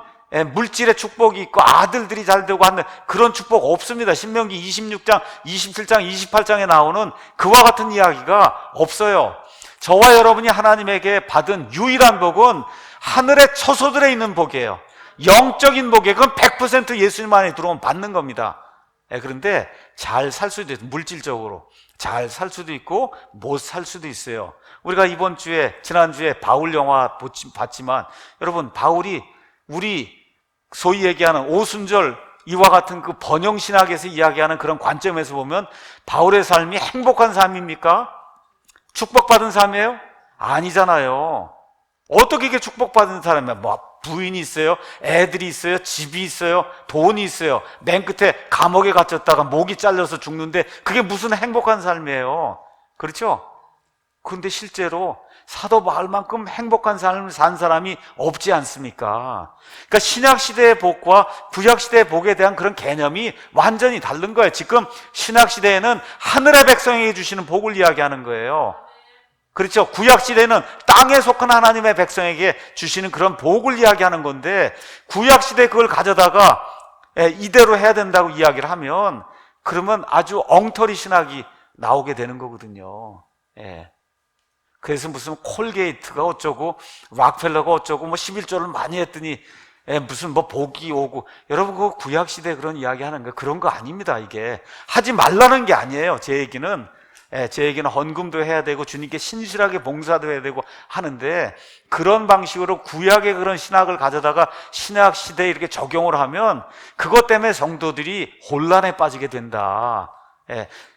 물질의 축복이 있고 아들들이 잘 되고 하는 그런 축복 없습니다. 신명기 26장, 27장, 28장에 나오는 그와 같은 이야기가 없어요. 저와 여러분이 하나님에게 받은 유일한 복은 하늘의 처소들에 있는 복이에요. 영적인 복이에요. 그건 100% 예수님 안에 들어오면 받는 겁니다. 그런데 잘 살 수도 있어요. 물질적으로 잘 살 수도 있고 못 살 수도 있어요. 우리가 이번 주에, 지난주에 바울 영화 봤지만, 여러분, 바울이 우리 소위 얘기하는 오순절 이와 같은 그 번영신학에서 이야기하는 그런 관점에서 보면 바울의 삶이 행복한 삶입니까? 축복받은 삶이에요? 아니잖아요. 어떻게 이게 축복받은 사람이야? 뭐 부인이 있어요, 애들이 있어요, 집이 있어요, 돈이 있어요, 맨 끝에 감옥에 갇혔다가 목이 잘려서 죽는데 그게 무슨 행복한 삶이에요? 그렇죠? 그런데 실제로 사도 바울만큼 행복한 삶을 산 사람이 없지 않습니까? 그러니까 신약시대의 복과 구약시대의 복에 대한 그런 개념이 완전히 다른 거예요. 지금 신약시대에는 하늘의 백성에게 주시는 복을 이야기하는 거예요. 그렇죠? 구약시대는 땅에 속한 하나님의 백성에게 주시는 그런 복을 이야기하는 건데, 구약시대 그걸 가져다가 이대로 해야 된다고 이야기를 하면 그러면 아주 엉터리 신학이 나오게 되는 거거든요. 그래서 무슨 콜게이트가 어쩌고 락펠러가 어쩌고 뭐 11조를 많이 했더니 무슨 뭐 복이 오고, 여러분 그 구약 시대 그런 이야기 하는 거 그런 거 아닙니다. 이게 하지 말라는 게 아니에요. 제 얘기는 헌금도 해야 되고 주님께 신실하게 봉사도 해야 되고 하는데, 그런 방식으로 구약의 그런 신학을 가져다가 신약 시대에 이렇게 적용을 하면 그것 때문에 성도들이 혼란에 빠지게 된다.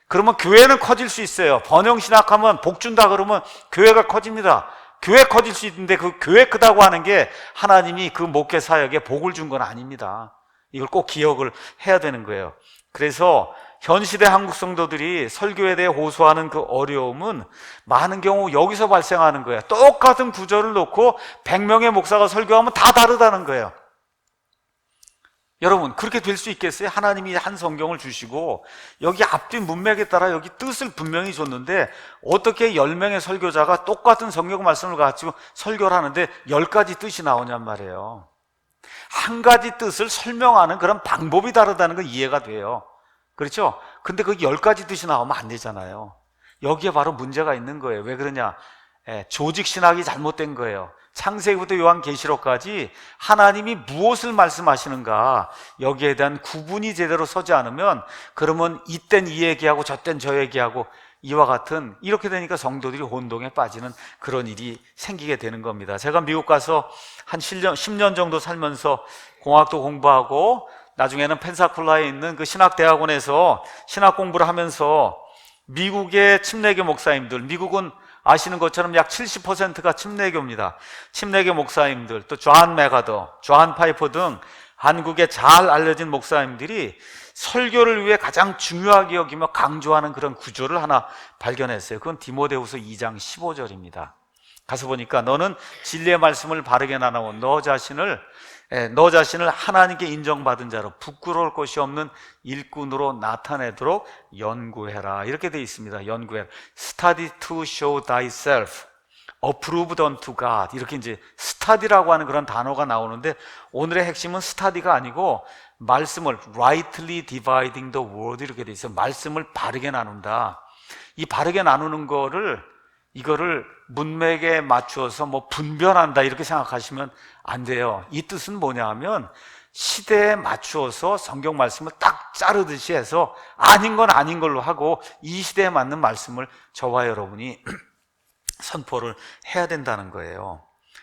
그러면 교회는 커질 수 있어요. 번영 신학하면 복 준다 그러면 교회가 커집니다. 교회 커질 수 있는데 그 교회 크다고 하는 게 하나님이 그 목회 사역에 복을 준 건 아닙니다. 이걸 꼭 기억을 해야 되는 거예요. 그래서 현 시대 한국 성도들이 설교에 대해 호소하는 그 어려움은 많은 경우 여기서 발생하는 거예요. 똑같은 구절을 놓고 100명의 목사가 설교하면 다 다르다는 거예요. 여러분, 그렇게 될 수 있겠어요? 하나님이 한 성경을 주시고 여기 앞뒤 문맥에 따라 여기 뜻을 분명히 줬는데 어떻게 10명의 설교자가 똑같은 성경 말씀을 가지고 설교를 하는데 10가지 뜻이 나오냔 말이에요. 한 가지 뜻을 설명하는 그런 방법이 다르다는 건 이해가 돼요. 그렇죠? 근데 그 10가지 뜻이 나오면 안 되잖아요. 여기에 바로 문제가 있는 거예요. 왜 그러냐? 조직 신학이 잘못된 거예요. 창세기부터 요한계시록까지 하나님이 무엇을 말씀하시는가, 여기에 대한 구분이 제대로 서지 않으면, 그러면 이땐 이 얘기하고 저땐 저 얘기하고 이와 같은, 이렇게 되니까 성도들이 혼동에 빠지는 그런 일이 생기게 되는 겁니다. 제가 미국 가서 한 10년 정도 살면서 공학도 공부하고 나중에는 펜사콜라에 있는 그 신학대학원에서 신학 공부를 하면서 미국의 침례교 목사님들, 미국은 아시는 것처럼 약 70%가 침례교입니다. 침례교 목사님들, 또 존 메가더, 존 파이퍼 등 한국에 잘 알려진 목사님들이 설교를 위해 가장 중요하게 여기며 강조하는 그런 구조를 하나 발견했어요. 그건 디모데후서 2장 15절입니다. 가서 보니까 너는 진리의 말씀을 바르게 나누어 너 자신을 하나님께 인정받은 자로 부끄러울 것이 없는 일꾼으로 나타내도록 연구해라. 이렇게 되어 있습니다. 연구해라. Study to show thyself approved unto God. 이렇게 이제 study라고 하는 그런 단어가 나오는데, 오늘의 핵심은 study가 아니고 말씀을 rightly dividing the word 이렇게 되어 있어요. 말씀을 바르게 나눈다. 이 바르게 나누는 이거를 문맥에 맞추어서 뭐 분별한다 이렇게 생각하시면 안 돼요. 이 뜻은 뭐냐 하면 시대에 맞추어서 성경 말씀을 딱 자르듯이 해서 아닌 건 아닌 걸로 하고 이 시대에 맞는 말씀을 저와 여러분이 선포를 해야 된다는 거예요.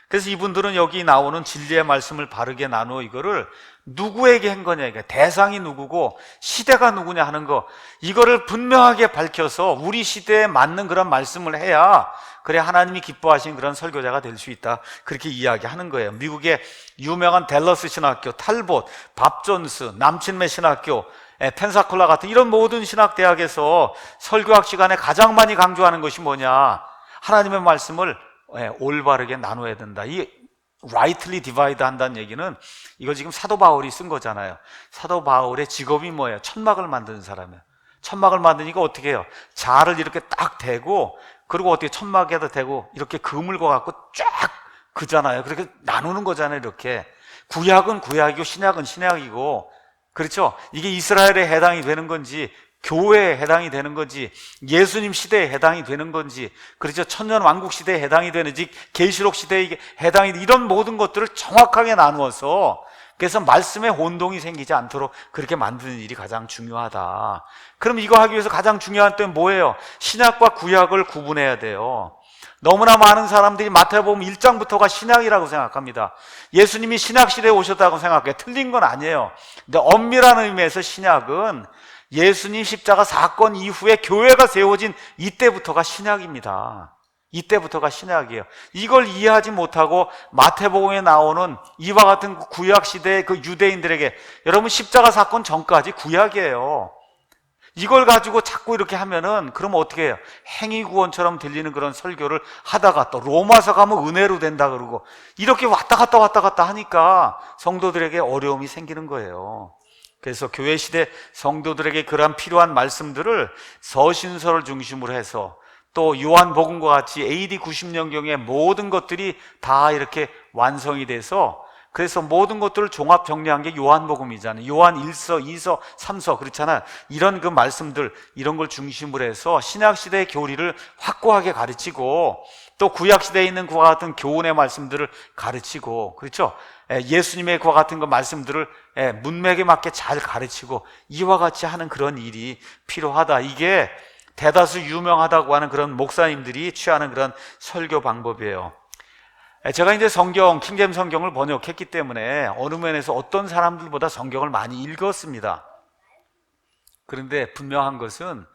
그래서 이분들은 여기 나오는 진리의 말씀을 바르게 나누어 이거를 누구에게 한 거냐, 이게 대상이 누구고 시대가 누구냐 하는 거, 이거를 분명하게 밝혀서 우리 시대에 맞는 그런 말씀을 해야 그래 하나님이 기뻐하신 그런 설교자가 될 수 있다, 그렇게 이야기하는 거예요. 미국의 유명한 댈러스 신학교, 탈봇, 밥 존스, 남친매 신학교, 펜사콜라 같은 이런 모든 신학대학에서 설교학 시간에 가장 많이 강조하는 것이 뭐냐, 하나님의 말씀을 올바르게 나눠야 된다. 이 rightly divide 한다는 얘기는 이거 지금 사도 바울이 쓴 거잖아요. 사도 바울의 직업이 뭐예요? 천막을 만드는 사람이에요. 천막을 만드니까 어떻게 해요? 자를 이렇게 딱 대고, 그리고 어떻게 천막에다 대고 이렇게 그물고 갖고 쫙 그잖아요. 그렇게 나누는 거잖아요. 이렇게 구약은 구약이고 신약은 신약이고, 그렇죠? 이게 이스라엘에 해당이 되는 건지 교회에 해당이 되는 건지 예수님 시대에 해당이 되는 건지, 그렇죠? 천년 왕국 시대에 해당이 되는지 계시록 시대에 해당이, 이런 모든 것들을 정확하게 나누어서, 그래서 말씀에 혼동이 생기지 않도록 그렇게 만드는 일이 가장 중요하다. 그럼 이거 하기 위해서 가장 중요한 때는 뭐예요? 신약과 구약을 구분해야 돼요. 너무나 많은 사람들이 마태복음 1장부터가 신약이라고 생각합니다. 예수님이 신약 시대에 오셨다고 생각해요. 틀린 건 아니에요. 근데 엄밀한 의미에서 신약은 예수님 십자가 사건 이후에 교회가 세워진 이때부터가 신약입니다. 이때부터가 신약이에요. 이걸 이해하지 못하고 마태복음에 나오는 이와 같은 구약 시대의 그 유대인들에게, 여러분 십자가 사건 전까지 구약이에요. 이걸 가지고 자꾸 이렇게 하면은 그러면 어떻게 해요? 행위구원처럼 들리는 그런 설교를 하다가 또 로마서 가면 은혜로 된다 그러고 이렇게 왔다 갔다 하니까 성도들에게 어려움이 생기는 거예요. 그래서 교회 시대 성도들에게 그러한 필요한 말씀들을 서신서를 중심으로 해서, 또 요한복음과 같이 AD 90년경에 모든 것들이 다 이렇게 완성이 돼서, 그래서 모든 것들을 종합 정리한 게 요한복음이잖아요. 요한 1서, 2서, 3서 그렇잖아요. 이런 그 말씀들, 이런 걸 중심으로 해서 신약시대의 교리를 확고하게 가르치고, 또 구약시대에 있는 그와 같은 교훈의 말씀들을 가르치고, 그렇죠? 예수님의 그와 같은 그 말씀들을 문맥에 맞게 잘 가르치고 이와 같이 하는 그런 일이 필요하다. 이게 대다수 유명하다고 하는 그런 목사님들이 취하는 그런 설교 방법이에요. 제가 이제 킹제임스 성경을 번역했기 때문에 어느 면에서 어떤 사람들보다 성경을 많이 읽었습니다. 그런데 분명한 것은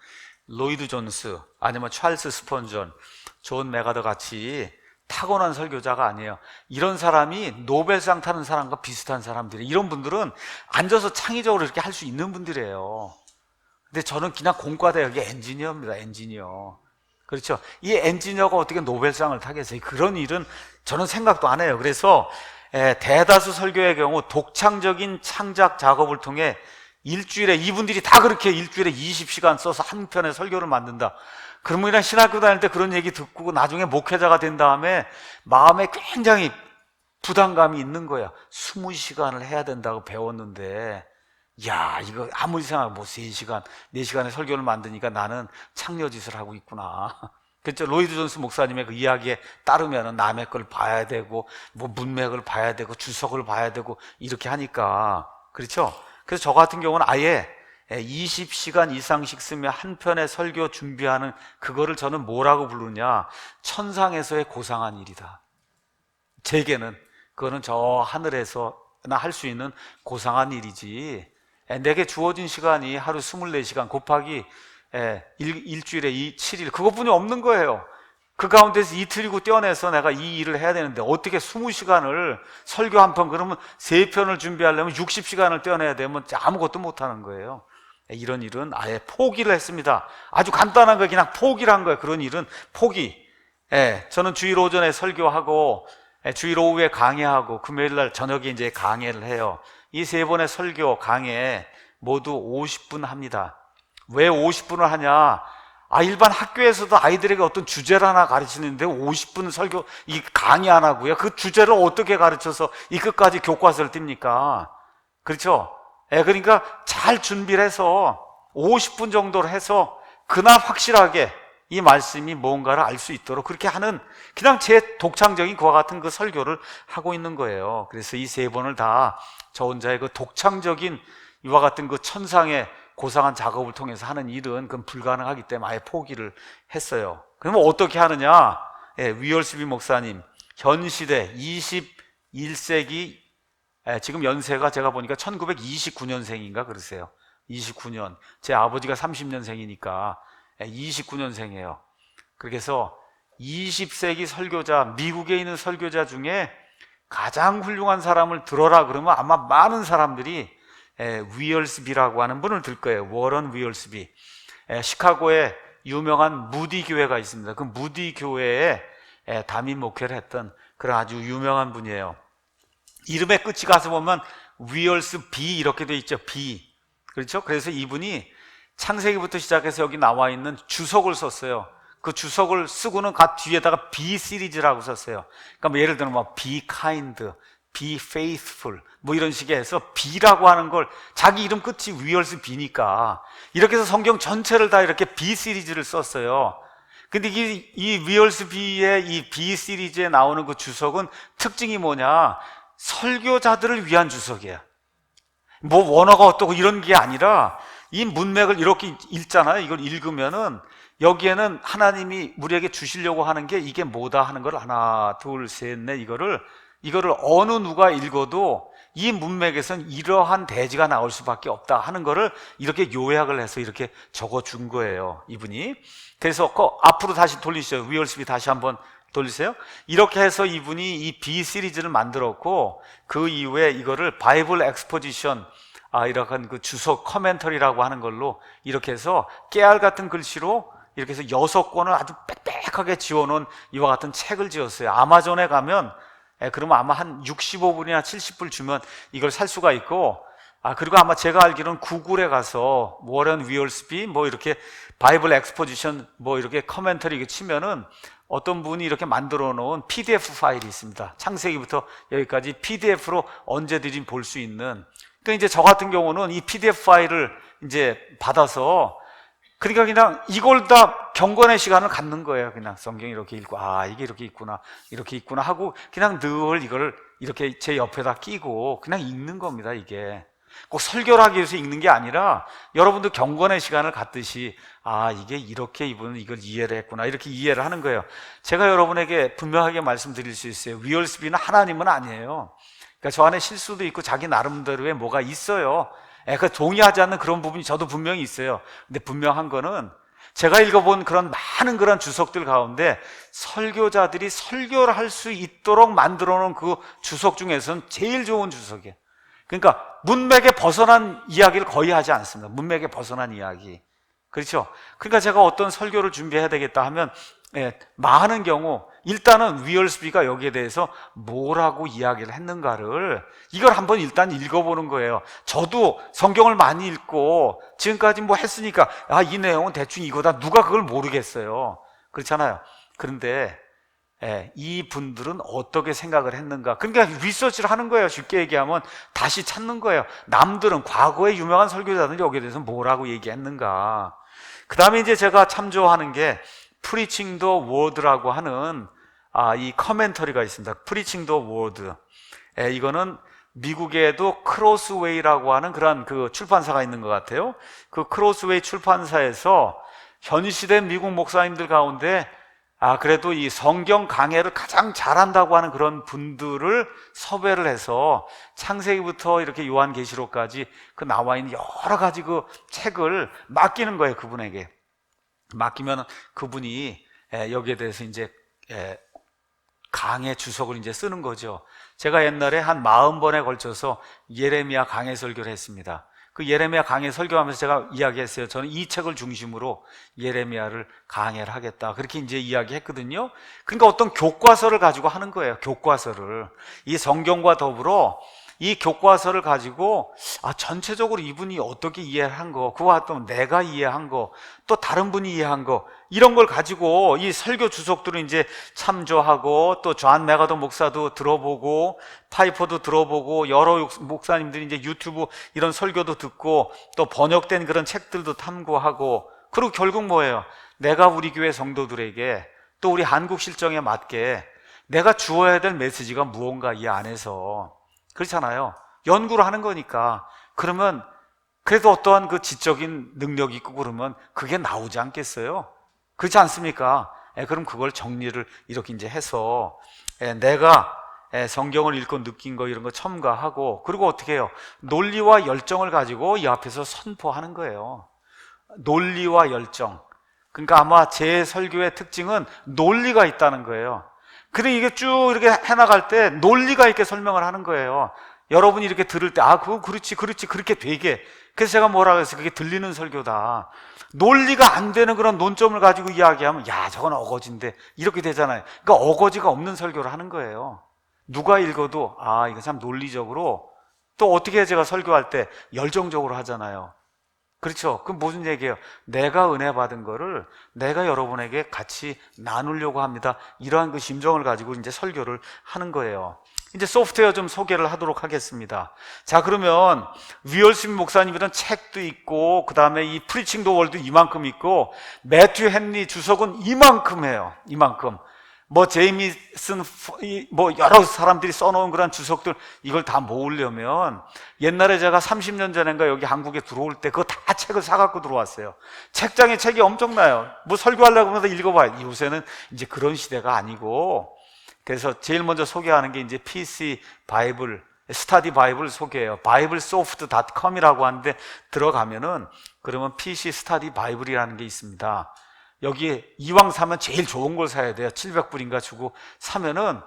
로이드 존스 아니면 찰스 스펀전, 존 메가더 같이 타고난 설교자가 아니에요. 이런 사람이 노벨상 타는 사람과 비슷한 사람들이, 이런 분들은 앉아서 창의적으로 이렇게 할 수 있는 분들이에요. 근데 저는 그냥 공과대학의 엔지니어입니다. 엔지니어. 그렇죠? 이 엔지니어가 어떻게 노벨상을 타겠어요? 그런 일은 저는 생각도 안 해요. 그래서 대다수 설교의 경우 독창적인 창작 작업을 통해 일주일에, 이분들이 다 그렇게 일주일에 20시간 써서 한 편의 설교를 만든다. 그러면 그냥 신학교 다닐 때 그런 얘기 듣고 나중에 목회자가 된 다음에 마음에 굉장히 부담감이 있는 거야. 20시간을 해야 된다고 배웠는데, 야, 이거 아무리 생각해도 뭐 3시간, 4시간의 설교를 만드니까 나는 창녀짓을 하고 있구나. 그렇죠? 로이드 존스 목사님의 그 이야기에 따르면 남의 걸 봐야 되고, 뭐 문맥을 봐야 되고, 주석을 봐야 되고, 이렇게 하니까. 그렇죠? 그래서 저 같은 경우는 아예 20시간 이상씩 쓰며 한 편의 설교 준비하는 그거를 저는 뭐라고 부르냐? 천상에서의 고상한 일이다. 제게는 그거는 저 하늘에서나 할 수 있는 고상한 일이지, 내게 주어진 시간이 하루 24시간 곱하기 일주일에 7일, 그것뿐이 없는 거예요. 그 가운데서 이틀이고 떼어내서 내가 이 일을 해야 되는데 어떻게 20시간을 설교 한 편, 그러면 3편을 준비하려면 60시간을 떼어내야 되면 아무것도 못하는 거예요. 이런 일은 아예 포기를 했습니다. 아주 간단한 거 그냥 포기를 한 거예요. 그런 일은 포기. 저는 주일 오전에 설교하고 주일 오후에 강의하고 금요일 날 저녁에 이제 강의를 해요. 이 3번의 설교 강의 모두 50분 합니다. 왜 50분을 하냐? 일반 학교에서도 아이들에게 어떤 주제를 하나 가르치는데 50분 설교, 이 강의 안 하고요. 그 주제를 어떻게 가르쳐서 이 끝까지 교과서를 띱니까? 그렇죠? 그러니까 잘 준비를 해서 50분 정도를 해서 그날 확실하게 이 말씀이 뭔가를 알 수 있도록 그렇게 하는, 그냥 제 독창적인 그와 같은 그 설교를 하고 있는 거예요. 그래서 이 3번을 다 저 혼자의 그 독창적인 이와 같은 그 천상의 고상한 작업을 통해서 하는 일은 그건 불가능하기 때문에 아예 포기를 했어요. 그러면 어떻게 하느냐? 위얼스비 목사님, 현 시대 21세기, 지금 연세가 제가 보니까 1929년생인가 그러세요. 29년. 제 아버지가 30년생이니까 29년생이에요. 그래서 20세기 설교자, 미국에 있는 설교자 중에 가장 훌륭한 사람을 들어라 그러면 아마 많은 사람들이 위얼스비라고 하는 분을 들 거예요. 워런 위얼스비. 시카고에 유명한 무디 교회가 있습니다. 그 무디 교회에 담임 목회를 했던 그런 아주 유명한 분이에요. 이름의 끝이 가서 보면 위얼스비 이렇게 돼 있죠. 비. 그렇죠? 그래서 이분이 창세기부터 시작해서 여기 나와 있는 주석을 썼어요. 그 주석을 쓰고는 그 뒤에다가 be 시리즈라고 썼어요. 그러니까 뭐 예를 들면 뭐 be kind, be faithful 뭐 이런 식의 해서 be라고 하는 걸, 자기 이름 끝이 위얼스 B니까 이렇게 해서 성경 전체를 다 이렇게 be 시리즈를 썼어요. 근데 이 위얼스 B의 이 be 시리즈에 나오는 그 주석은 특징이 뭐냐? 설교자들을 위한 주석이에요. 뭐 원어가 어떻고 이런 게 아니라 이 문맥을 이렇게 읽잖아요. 이걸 읽으면은 여기에는 하나님이 우리에게 주시려고 하는 게 이게 뭐다 하는 걸 하나, 둘, 셋, 넷 이거를 어느 누가 읽어도 이 문맥에서는 이러한 대지가 나올 수밖에 없다 하는 거를 이렇게 요약을 해서 이렇게 적어준 거예요, 이분이. 그래서 앞으로 다시 돌리시죠. 위얼스비 다시 한번 돌리세요. 이렇게 해서 이분이 이 B 시리즈를 만들었고, 그 이후에 이거를 바이블 엑스포지션, 이렇게 그 주석 커멘터리라고 하는 걸로 이렇게 해서 깨알 같은 글씨로 이렇게 해서 6권을 아주 빽빽하게 지어놓은 이와 같은 책을 지었어요. 아마존에 가면 그러면 아마 한 65불이나 70불 주면 이걸 살 수가 있고, 그리고 아마 제가 알기로는 구글에 가서 워런 위얼스비 뭐 이렇게 바이블 엑스포지션 뭐 이렇게 커멘터리 이렇게 치면은 어떤 분이 이렇게 만들어 놓은 PDF 파일이 있습니다. 창세기부터 여기까지 PDF로 언제든지 볼 수 있는. 그러니까 이제 저 같은 경우는 이 PDF 파일을 이제 받아서 그러니까 그냥 이걸 다 경건의 시간을 갖는 거예요. 그냥 성경 이렇게 읽고, 아, 이게 이렇게 있구나, 이렇게 있구나 하고 그냥 늘 이걸 이렇게 제 옆에다 끼고 그냥 읽는 겁니다. 이게 꼭 설교를 하기 위해서 읽는 게 아니라 여러분도 경건의 시간을 갖듯이, 아, 이게 이렇게 이분은 이걸 이해를 했구나, 이렇게 이해를 하는 거예요. 제가 여러분에게 분명하게 말씀드릴 수 있어요. 위얼스비는 하나님은 아니에요. 그러니까 저 안에 실수도 있고 자기 나름대로의 뭐가 있어요. 그 동의하지 않는 그런 부분이 저도 분명히 있어요. 근데 분명한 거는 제가 읽어본 그런 많은 그런 주석들 가운데 설교자들이 설교를 할 수 있도록 만들어 놓은 그 주석 중에서는 제일 좋은 주석이에요. 그러니까 문맥에 벗어난 이야기를 거의 하지 않습니다. 문맥에 벗어난 이야기. 그렇죠? 그러니까 제가 어떤 설교를 준비해야 되겠다 하면 많은 경우 일단은 위얼스비가 여기에 대해서 뭐라고 이야기를 했는가를 이걸 한번 일단 읽어보는 거예요. 저도 성경을 많이 읽고 지금까지 뭐 했으니까 이 내용은 대충 이거다, 누가 그걸 모르겠어요. 그렇잖아요. 그런데 이 분들은 어떻게 생각을 했는가, 그러니까 리서치를 하는 거예요. 쉽게 얘기하면 다시 찾는 거예요. 남들은, 과거의 유명한 설교자들이 여기에 대해서 뭐라고 얘기했는가. 그 다음에 이제 제가 참조하는 게 Preaching the Word라고 하는 이 커멘터리가 있습니다. Preaching the Word. 이거는 미국에도 크로스웨이라고 하는 그런 그 출판사가 있는 것 같아요. 그 크로스웨이 출판사에서 현 시대 미국 목사님들 가운데 그래도 이 성경 강해를 가장 잘한다고 하는 그런 분들을 섭외를 해서 창세기부터 이렇게 요한계시록까지 그 나와 있는 여러 가지 그 책을 맡기는 거예요. 그분에게 맡기면 그분이 여기에 대해서 이제 강해 주석을 이제 쓰는 거죠. 제가 옛날에 한 40번에 걸쳐서 예레미야 강해 설교를 했습니다. 그 예레미야 강해 설교하면서 제가 이야기했어요. 저는 이 책을 중심으로 예레미야를 강해를 하겠다, 그렇게 이제 이야기했거든요. 그러니까 어떤 교과서를 가지고 하는 거예요. 교과서를, 이 성경과 더불어 이 교과서를 가지고 전체적으로 이분이 어떻게 이해한 거, 그와 또 내가 이해한 거, 또 다른 분이 이해한 거, 이런 걸 가지고 이 설교 주석들을 이제 참조하고, 또 존 메가더 목사도 들어보고, 파이퍼도 들어보고, 여러 목사님들이 이제 유튜브 이런 설교도 듣고, 또 번역된 그런 책들도 탐구하고, 그리고 결국 뭐예요? 내가 우리 교회 성도들에게, 또 우리 한국 실정에 맞게 내가 주어야 될 메시지가 무언가 이 안에서, 그렇잖아요. 연구를 하는 거니까. 그러면 그래도 어떠한 그 지적인 능력이 있고 그러면 그게 나오지 않겠어요? 그렇지 않습니까? 그럼 그걸 정리를 이렇게 이제 해서 내가 성경을 읽고 느낀 거 이런 거 첨가하고, 그리고 어떻게 해요? 논리와 열정을 가지고 이 앞에서 선포하는 거예요. 논리와 열정. 그러니까 아마 제 설교의 특징은 논리가 있다는 거예요. 근데 이게 쭉 이렇게 해나갈 때 논리가 있게 설명을 하는 거예요. 여러분이 이렇게 들을 때 그거 그렇지 그렇게 되게. 그래서 제가 뭐라 그랬어요? 그게 들리는 설교다. 논리가 안 되는 그런 논점을 가지고 이야기하면 저건 어거지인데, 이렇게 되잖아요. 그러니까 어거지가 없는 설교를 하는 거예요. 누가 읽어도 이거 참 논리적으로, 또 어떻게 제가 설교할 때 열정적으로 하잖아요. 그렇죠? 그럼 무슨 얘기예요? 내가 은혜 받은 거를 내가 여러분에게 같이 나누려고 합니다. 이러한 그 심정을 가지고 이제 설교를 하는 거예요. 이제 소프트웨어 좀 소개를 하도록 하겠습니다. 자, 그러면 위얼스비 목사님이란 책도 있고, 그 다음에 이 프리칭 더 월드 이만큼 있고, 매튜 헨리 주석은 이만큼 해요. 이만큼. 뭐 제이미슨, 뭐 여러 사람들이 써놓은 그런 주석들, 이걸 다 모으려면 옛날에 제가 30년 전인가 여기 한국에 들어올 때 그거 다 책을 사갖고 들어왔어요. 책장에 책이 엄청나요. 뭐 설교하려고 하면 읽어봐요. 요새는 이제 그런 시대가 아니고, 그래서 제일 먼저 소개하는 게 이제 PC 바이블, 스타디 바이블 소개해요. biblesoft.com이라고 하는데 들어가면은, 그러면 PC 스타디 바이블이라는 게 있습니다. 여기 이왕 사면 제일 좋은 걸 사야 돼요. 700불인가 주고 사면은,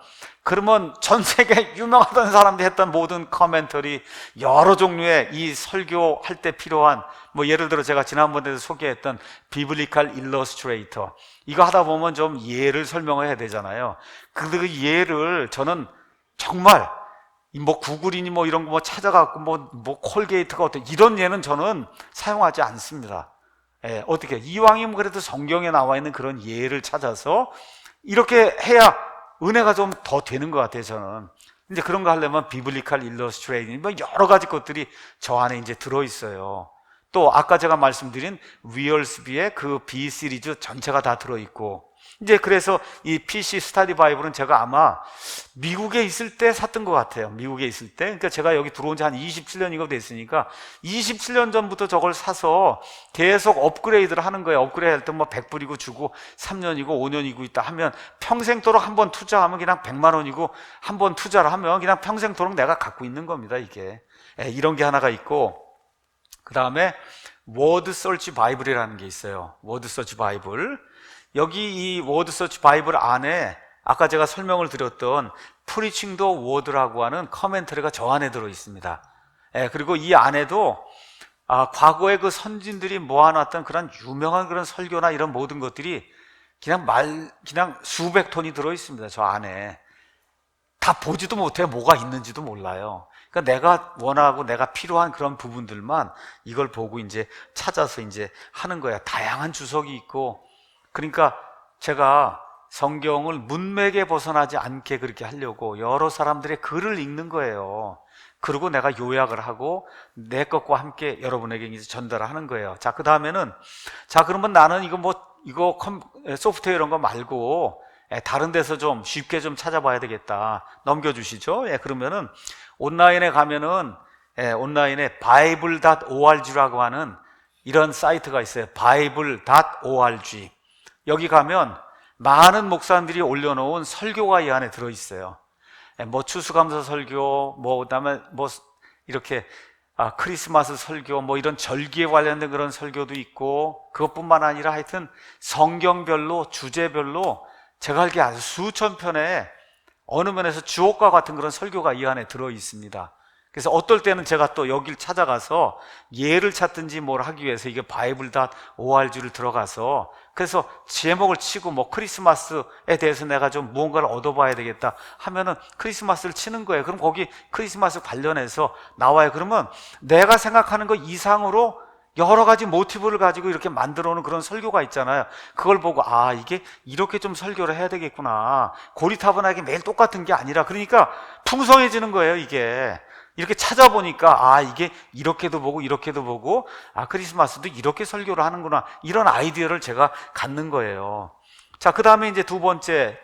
그러면 전 세계 유명하던 사람들이 했던 모든 커멘터리, 여러 종류의 이 설교할 때 필요한, 뭐 예를 들어 제가 지난번에도 소개했던 비블리칼 일러스트레이터, 이거 하다 보면 좀 예를 설명해야 되잖아요. 그 예를 저는 정말 뭐 구글이니 뭐 이런 거 뭐 찾아갖고 뭐 콜게이트가 어때, 이런 예는 저는 사용하지 않습니다. 어떻게, 이왕이면 그래도 성경에 나와 있는 그런 예를 찾아서 이렇게 해야 은혜가 좀 더 되는 것 같아요, 저는. 이제 그런 거 하려면 비블리칼 일러스트레이팅, 뭐 여러 가지 것들이 저 안에 이제 들어있어요. 또 아까 제가 말씀드린 위얼스비의 그 B 시리즈 전체가 다 들어있고, 이제 그래서 이 PC 스타디 바이블은 제가 아마 미국에 있을 때 샀던 것 같아요. 미국에 있을 때. 그러니까 제가 여기 들어온 지 한 27년이가 됐으니까 27년 전부터 저걸 사서 계속 업그레이드를 하는 거예요. 업그레이드 할 때 뭐 100불이고 주고 3년이고 5년이고 있다 하면 평생도록 한 번 투자하면 그냥 100만 원이고 한 번 투자를 하면 그냥 평생도록 내가 갖고 있는 겁니다, 이게. 이런 게 하나가 있고, 그 다음에 워드 서치 바이블이라는 게 있어요. 워드 서치 바이블. 여기 이 워드 서치 바이블 안에 아까 제가 설명을 드렸던 프리칭 더 워드라고 하는 커멘터리가 저 안에 들어 있습니다. 그리고 이 안에도 과거에 그 선진들이 모아놨던 그런 유명한 그런 설교나 이런 모든 것들이 그냥 수백 톤이 들어 있습니다. 저 안에. 다 보지도 못해요. 뭐가 있는지도 몰라요. 그러니까 내가 원하고 내가 필요한 그런 부분들만 이걸 보고 이제 찾아서 이제 하는 거야. 다양한 주석이 있고. 그러니까 제가 성경을 문맥에 벗어나지 않게 그렇게 하려고 여러 사람들의 글을 읽는 거예요. 그리고 내가 요약을 하고 내 것과 함께 여러분에게 이제 전달을 하는 거예요. 자, 그 다음에는, 자, 그러면 나는 이거 소프트웨어 이런 거 말고 다른 데서 좀 쉽게 좀 찾아봐야 되겠다. 넘겨주시죠. 그러면은 온라인에 가면은 온라인에 bible.org라고 하는 이런 사이트가 있어요. bible.org. 여기 가면 많은 목사님들이 올려놓은 설교가 이 안에 들어있어요. 뭐 추수감사 설교, 뭐 그다음에 뭐 이렇게 크리스마스 설교, 뭐 이런 절기에 관련된 그런 설교도 있고, 그것뿐만 아니라 하여튼 성경별로 주제별로 제가 알기에 아주 수천 편의 어느 면에서 주옥과 같은 그런 설교가 이 안에 들어 있습니다. 그래서 어떨 때는 제가 또 여기를 찾아가서 예를 찾든지 뭘 하기 위해서 이게 bible.org를 들어가서 그래서 제목을 치고 뭐 크리스마스에 대해서 내가 좀 무언가를 얻어봐야 되겠다 하면은 크리스마스를 치는 거예요. 그럼 거기 크리스마스 관련해서 나와요. 그러면 내가 생각하는 것 이상으로 여러 가지 모티브를 가지고 이렇게 만들어 놓은 그런 설교가 있잖아요. 그걸 보고 이게 이렇게 좀 설교를 해야 되겠구나. 고리타분하게 매일 똑같은 게 아니라, 그러니까 풍성해지는 거예요, 이게. 이렇게 찾아보니까 이게 이렇게도 보고 이렇게도 보고 크리스마스도 이렇게 설교를 하는구나, 이런 아이디어를 제가 갖는 거예요. 자, 그 다음에 이제 두 번째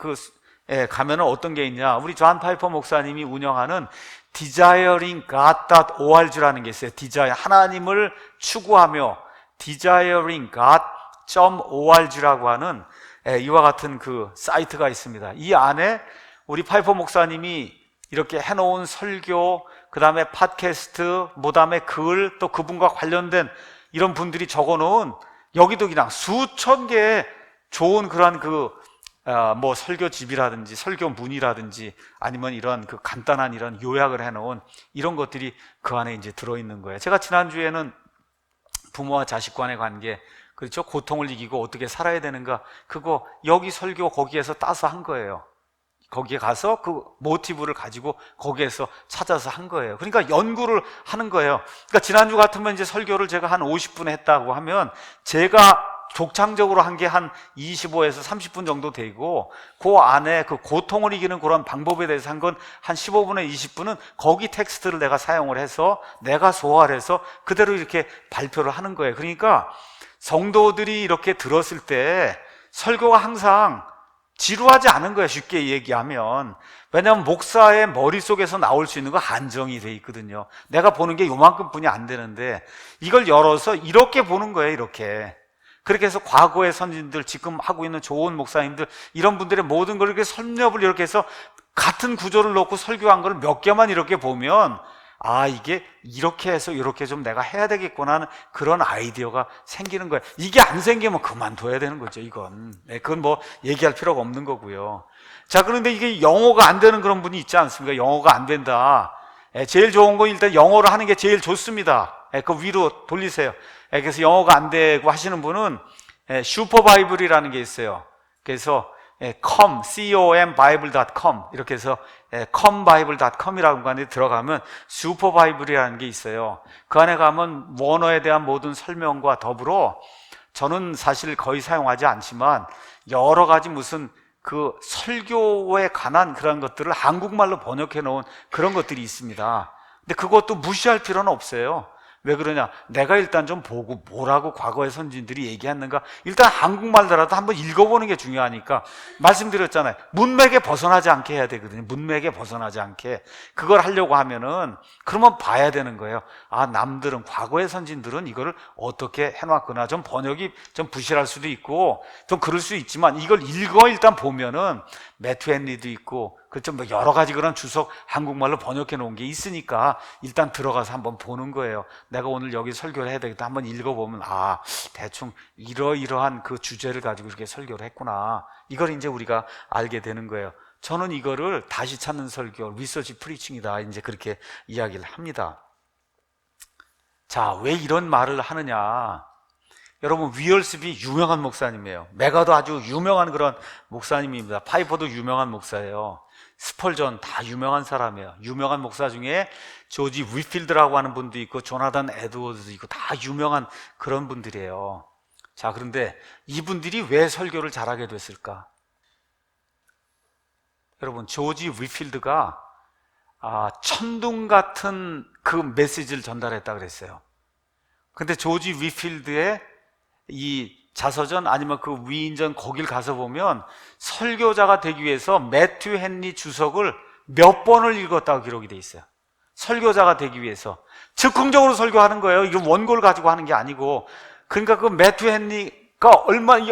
가면은 어떤 게 있냐, 우리 존 파이퍼 목사님이 운영하는 desiringgod.org라는 게 있어요. 하나님을 추구하며 desiringgod.org라고 하는 이와 같은 그 사이트가 있습니다. 이 안에 우리 파이퍼 목사님이 이렇게 해놓은 설교, 그 다음에 팟캐스트, 그 다음에 글, 또 그분과 관련된 이런 분들이 적어놓은, 여기도 그냥 수천 개의 좋은 그러한 뭐 설교집이라든지 설교문이라든지 아니면 이런 그 간단한 이런 요약을 해놓은 이런 것들이 그 안에 이제 들어있는 거예요. 제가 지난주에는 부모와 자식 간의 관계, 그렇죠? 고통을 이기고 어떻게 살아야 되는가, 그거 여기 설교 거기에서 따서 한 거예요. 거기에 가서 그 모티브를 가지고 거기에서 찾아서 한 거예요. 그러니까 연구를 하는 거예요. 그러니까 지난주 같으면 이제 설교를 제가 한 50분 했다고 하면 제가 독창적으로 한 게 한 25에서 30분 정도 되고, 그 안에 그 고통을 이기는 그런 방법에 대해서 한 건 한 15분에 20분은 거기 텍스트를 내가 사용을 해서 내가 소화를 해서 그대로 이렇게 발표를 하는 거예요. 그러니까 성도들이 이렇게 들었을 때 설교가 항상 지루하지 않은 거예요, 쉽게 얘기하면. 왜냐하면 목사의 머릿속에서 나올 수 있는 거 한정이 돼 있거든요. 내가 보는 게 요만큼 뿐이 안 되는데 이걸 열어서 이렇게 보는 거예요, 이렇게. 그렇게 해서 과거의 선진들, 지금 하고 있는 좋은 목사님들, 이런 분들의 모든 걸 이렇게 섭렵을 이렇게 해서 같은 구조를 놓고 설교한 걸 몇 개만 이렇게 보면 이게 이렇게 해서 이렇게 좀 내가 해야 되겠구나 하는 그런 아이디어가 생기는 거예요. 이게 안 생기면 그만둬야 되는 거죠, 이건. 그건 뭐 얘기할 필요가 없는 거고요. 자, 그런데 이게 영어가 안 되는 그런 분이 있지 않습니까? 영어가 안 된다. 제일 좋은 건 일단 영어로 하는 게 제일 좋습니다. 그 위로 돌리세요. 그래서 영어가 안 되고 하시는 분은 슈퍼바이블이라는 게 있어요. 그래서 combible.com 이렇게 해서 combible.com이라는 곳에 들어가면 슈퍼바이블이라는 게 있어요. 그 안에 가면 원어에 대한 모든 설명과 더불어, 저는 사실 거의 사용하지 않지만 여러 가지 무슨 그 설교에 관한 그런 것들을 한국말로 번역해 놓은 그런 것들이 있습니다. 근데 그것도 무시할 필요는 없어요. 왜 그러냐? 내가 일단 좀 보고 뭐라고 과거의 선진들이 얘기했는가 일단 한국말더라도 한번 읽어보는 게 중요하니까 말씀드렸잖아요. 문맥에 벗어나지 않게 해야 되거든요. 문맥에 벗어나지 않게. 그걸 하려고 하면은 그러면 봐야 되는 거예요. 아, 남들은 과거의 선진들은 이거를 어떻게 해놨구나. 좀 번역이 좀 부실할 수도 있고 좀 그럴 수 있지만 이걸 일단 보면은 매튜 헨리도 있고 그렇죠. 뭐 여러 가지 그런 주석 한국말로 번역해 놓은 게 있으니까 일단 들어가서 한번 보는 거예요. 내가 오늘 여기 설교를 해야 되겠다. 한번 읽어보면 아, 대충 이러이러한 그 주제를 가지고 이렇게 설교를 했구나. 이걸 이제 우리가 알게 되는 거예요. 저는 이거를 다시 찾는 설교, 리서치 프리칭이다. 이제 그렇게 이야기를 합니다. 자, 왜 이런 말을 하느냐? 여러분, 위얼스비 유명한 목사님이에요. 메가도 아주 유명한 그런 목사님입니다. 파이퍼도 유명한 목사예요. 스펄전 다 유명한 사람이에요. 유명한 목사 중에 조지 위필드라고 하는 분도 있고 조나단 에드워드도 있고 다 유명한 그런 분들이에요. 자, 그런데 이분들이 왜 설교를 잘하게 됐을까? 여러분, 조지 위필드가 천둥 같은 그 메시지를 전달했다 그랬어요. 근데 조지 위필드의 이 자서전 아니면 그 위인전 거길 가서 보면 설교자가 되기 위해서 매튜 헨리 주석을 몇 번을 읽었다고 기록이 돼 있어요. 설교자가 되기 위해서 즉흥적으로 설교하는 거예요. 이거 원고를 가지고 하는 게 아니고. 그러니까 그 매튜 헨리가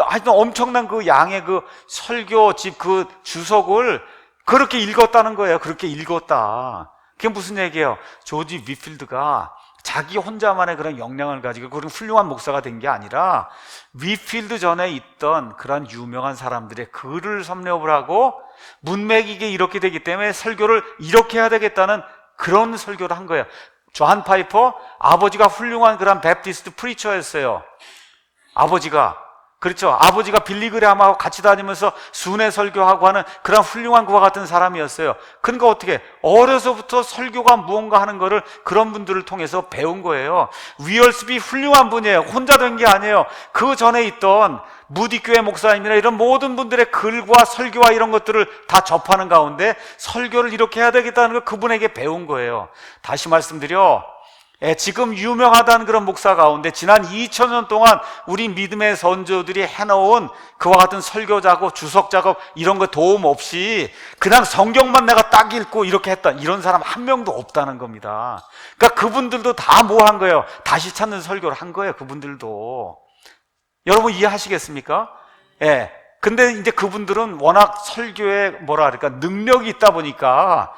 하여튼 엄청난 그 양의 그 설교집 그 주석을 그렇게 읽었다는 거예요. 그렇게 읽었다. 그게 무슨 얘기예요? 조지 위필드가 자기 혼자만의 그런 역량을 가지고 그런 훌륭한 목사가 된 게 아니라 위필드 전에 있던 그런 유명한 사람들의 글을 섭렵을 하고 문맥이 이게 이렇게 되기 때문에 설교를 이렇게 해야 되겠다는 그런 설교를 한 거예요. 존 파이퍼 아버지가 훌륭한 그런 베프티스트 프리처였어요. 아버지가 그렇죠. 아버지가 빌리그램하고 같이 다니면서 순회 설교하고 하는 그런 훌륭한 그와 같은 사람이었어요. 그러니까 어떻게 어려서부터 설교가 무언가 하는 거를 그런 분들을 통해서 배운 거예요. 위얼스비 훌륭한 분이에요. 혼자 된 게 아니에요. 그 전에 있던 무디교회 목사님이나 이런 모든 분들의 글과 설교와 이런 것들을 다 접하는 가운데 설교를 이렇게 해야 되겠다는 걸 그분에게 배운 거예요. 다시 말씀드려 지금 유명하다는 그런 목사 가운데 지난 2000년 동안 우리 믿음의 선조들이 해놓은 그와 같은 설교 작업, 주석 작업 이런 거 도움 없이 그냥 성경만 내가 딱 읽고 이렇게 했다 이런 사람 한 명도 없다는 겁니다. 그러니까 그분들도 다 뭐 한 거예요? 다시 찾는 설교를 한 거예요. 그분들도. 여러분 이해하시겠습니까? 예. 근데 이제 그분들은 워낙 설교에 뭐라 그럴까 능력이 있다 보니까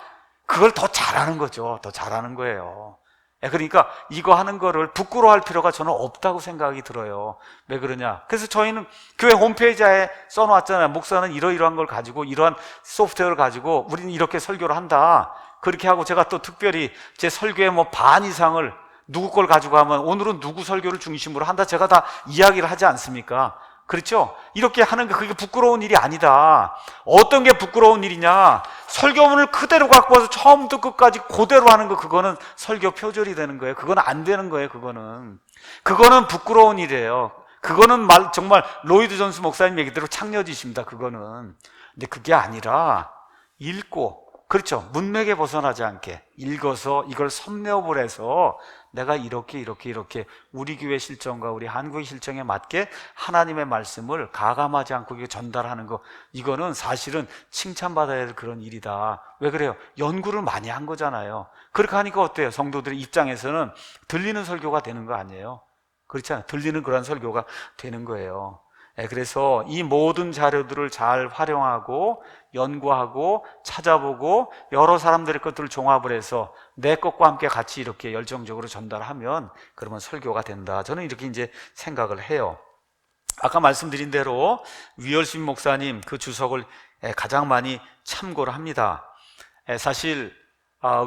그걸 더 잘하는 거죠. 더 잘하는 거예요. 그러니까 이거 하는 거를 부끄러워할 필요가 저는 없다고 생각이 들어요. 왜 그러냐? 그래서 저희는 교회 홈페이지에 써놓았잖아요. 목사는 이러이러한 걸 가지고 이러한 소프트웨어를 가지고 우리는 이렇게 설교를 한다. 그렇게 하고 제가 또 특별히 제 설교의 뭐 반 이상을 누구 걸 가지고 하면 오늘은 누구 설교를 중심으로 한다. 제가 다 이야기를 하지 않습니까? 그렇죠? 이렇게 하는 게 그게 부끄러운 일이 아니다. 어떤 게 부끄러운 일이냐? 설교문을 그대로 갖고 와서 처음부터 끝까지 그대로 하는 거 그거는 설교 표절이 되는 거예요. 그거는 안 되는 거예요. 그거는 부끄러운 일이에요. 그거는 정말 로이드 존스 목사님 얘기대로 창녀짓입니다. 그거는. 근데 그게 아니라 읽고 그렇죠. 문맥에 벗어나지 않게 읽어서 이걸 섭렵을 해서 내가 이렇게 우리 교회 실정과 우리 한국의 실정에 맞게 하나님의 말씀을 가감하지 않고 전달하는 거 이거는 사실은 칭찬받아야 될 그런 일이다. 왜 그래요? 연구를 많이 한 거잖아요. 그렇게 하니까 어때요? 성도들의 입장에서는 들리는 설교가 되는 거 아니에요? 그렇잖아요. 들리는 그런 설교가 되는 거예요. 그래서 이 모든 자료들을 잘 활용하고 연구하고 찾아보고 여러 사람들의 것들을 종합을 해서 내 것과 함께 같이 이렇게 열정적으로 전달하면 그러면 설교가 된다. 저는 이렇게 이제 생각을 해요. 아까 말씀드린 대로 위얼스비 목사님 그 주석을 가장 많이 참고를 합니다. 사실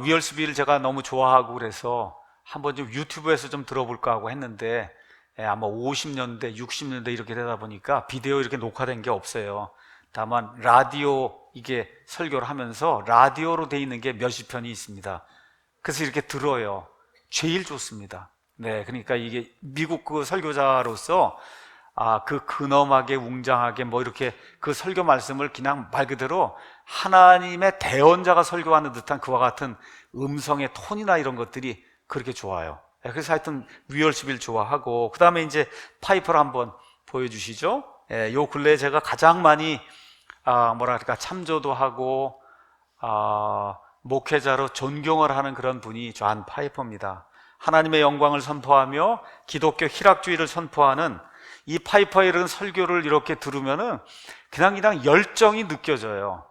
위얼스비를 제가 너무 좋아하고 그래서 한번 좀 유튜브에서 좀 들어볼까 하고 했는데 아마 50년대, 60년대 이렇게 되다 보니까 비디오 이렇게 녹화된 게 없어요. 다만 라디오 이게 설교를 하면서 라디오로 돼 있는 게 몇십 편이 있습니다. 그래서 이렇게 들어요. 제일 좋습니다. 네, 그러니까 이게 미국 그 설교자로서 그 근엄하게 웅장하게 뭐 이렇게 그 설교 말씀을 그냥 말 그대로 하나님의 대언자가 설교하는 듯한 그와 같은 음성의 톤이나 이런 것들이 그렇게 좋아요. 그래서 하여튼 리얼십을 좋아하고, 그 다음에 이제 파이퍼를 한번 보여주시죠. 요 근래에 제가 가장 많이 뭐랄까 참조도 하고 목회자로 존경을 하는 그런 분이 존 파이퍼입니다. 하나님의 영광을 선포하며 기독교 희락주의를 선포하는 이 파이퍼의 이런 설교를 이렇게 들으면은 그냥 열정이 느껴져요.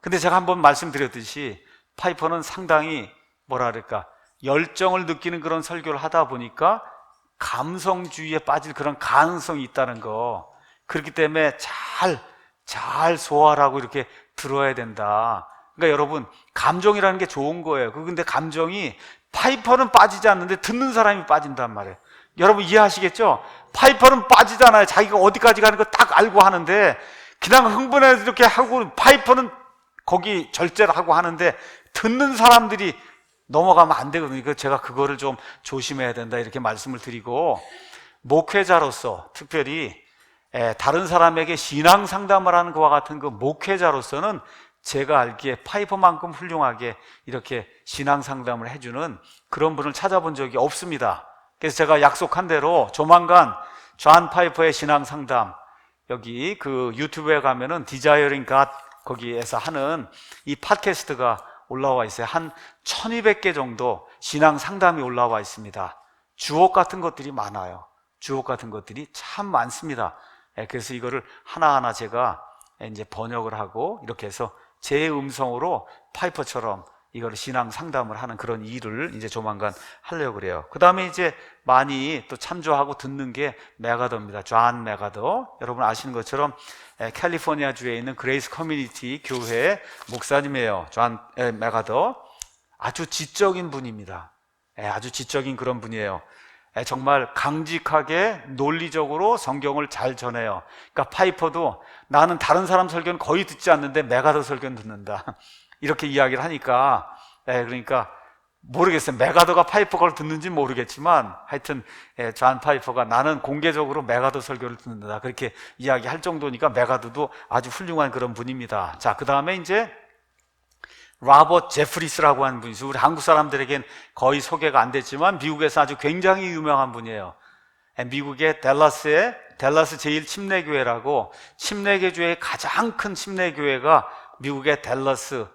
근데 제가 한번 말씀드렸듯이 파이퍼는 상당히 뭐랄까 열정을 느끼는 그런 설교를 하다 보니까 감성주의에 빠질 그런 가능성이 있다는 거, 그렇기 때문에 잘 소화하고 이렇게 들어야 된다. 그러니까 여러분, 감정이라는 게 좋은 거예요. 근데 감정이, 파이퍼는 빠지지 않는데 듣는 사람이 빠진단 말이에요. 여러분 이해하시겠죠? 파이퍼는 빠지잖아요. 자기가 어디까지 가는 거 딱 알고 하는데, 그냥 흥분해서 이렇게 하고, 파이퍼는 거기 절제를 하고 하는데 듣는 사람들이 넘어가면 안 되거든요. 그러니까 제가 그거를 좀 조심해야 된다 이렇게 말씀을 드리고, 목회자로서 특별히 다른 사람에게 신앙 상담을 하는 것과 같은 그 목회자로서는 제가 알기에 파이퍼만큼 훌륭하게 이렇게 신앙 상담을 해주는 그런 분을 찾아본 적이 없습니다. 그래서 제가 약속한 대로 조만간 존 파이퍼의 신앙 상담, 여기 그 유튜브에 가면은 디자이어링 갓 거기에서 하는 이 팟캐스트가 올라와 있어요. 한 1200개 정도 신앙 상담이 올라와 있습니다. 주옥 같은 것들이 많아요. 주옥 같은 것들이 참 많습니다. 그래서 이거를 하나하나 제가 이제 번역을 하고 이렇게 해서 제 음성으로 파이퍼처럼 이거를 신앙 상담을 하는 그런 일을 이제 조만간 하려고 그래요. 그 다음에 이제 많이 또 참조하고 듣는 게 메가더입니다. 존 메가더. 여러분 아시는 것처럼 캘리포니아주에 있는 그레이스 커뮤니티 교회 목사님이에요. 존 메가더. 아주 지적인 분입니다. 아주 지적인 그런 분이에요. 정말 강직하게 논리적으로 성경을 잘 전해요. 그러니까 파이퍼도 나는 다른 사람 설교는 거의 듣지 않는데 메가더 설교는 듣는다. 이렇게 이야기를 하니까, 그러니까 모르겠어요. 메가더가 파이퍼 걸 듣는지 모르겠지만 하여튼 존 파이퍼가 나는 공개적으로 메가더 설교를 듣는다 그렇게 이야기할 정도니까 메가더도 아주 훌륭한 그런 분입니다. 자, 그 다음에 이제 로버트 제프리스라고 하는 분이 있어요. 우리 한국 사람들에겐 거의 소개가 안 됐지만 미국에서 아주 굉장히 유명한 분이에요. 미국의 댈러스 제일 침례교회라고, 침례교회의 가장 큰 침례교회가 미국의 댈러스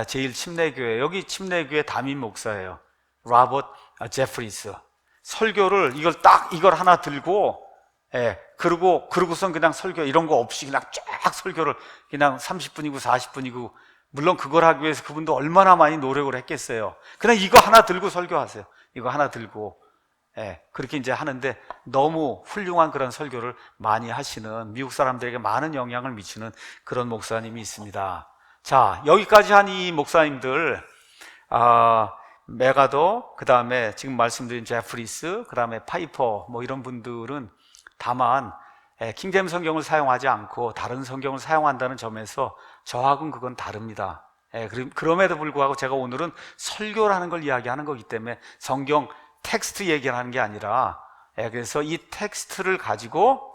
제일 침례교회, 여기 침례교회 담임 목사예요. 로버트 제프리스. 설교를 이걸 하나 들고, 그러고선 그냥 설교 이런 거 없이 그냥 쫙 설교를 그냥 30분이고 40분이고, 물론 그걸 하기 위해서 그분도 얼마나 많이 노력을 했겠어요. 그냥 이거 하나 들고 설교하세요. 이거 하나 들고. 그렇게 이제 하는데 너무 훌륭한 그런 설교를 많이 하시는, 미국 사람들에게 많은 영향을 미치는 그런 목사님이 있습니다. 자, 여기까지 한 이 목사님들, 메가더, 그 다음에 지금 말씀드린 제프리스, 그 다음에 파이퍼, 뭐 이런 분들은 다만 킹제임스 성경을 사용하지 않고 다른 성경을 사용한다는 점에서 저하고는 그건 다릅니다. 그럼에도 불구하고 제가 오늘은 설교를 하는 걸 이야기하는 거기 때문에 성경 텍스트 얘기를 하는 게 아니라, 그래서 이 텍스트를 가지고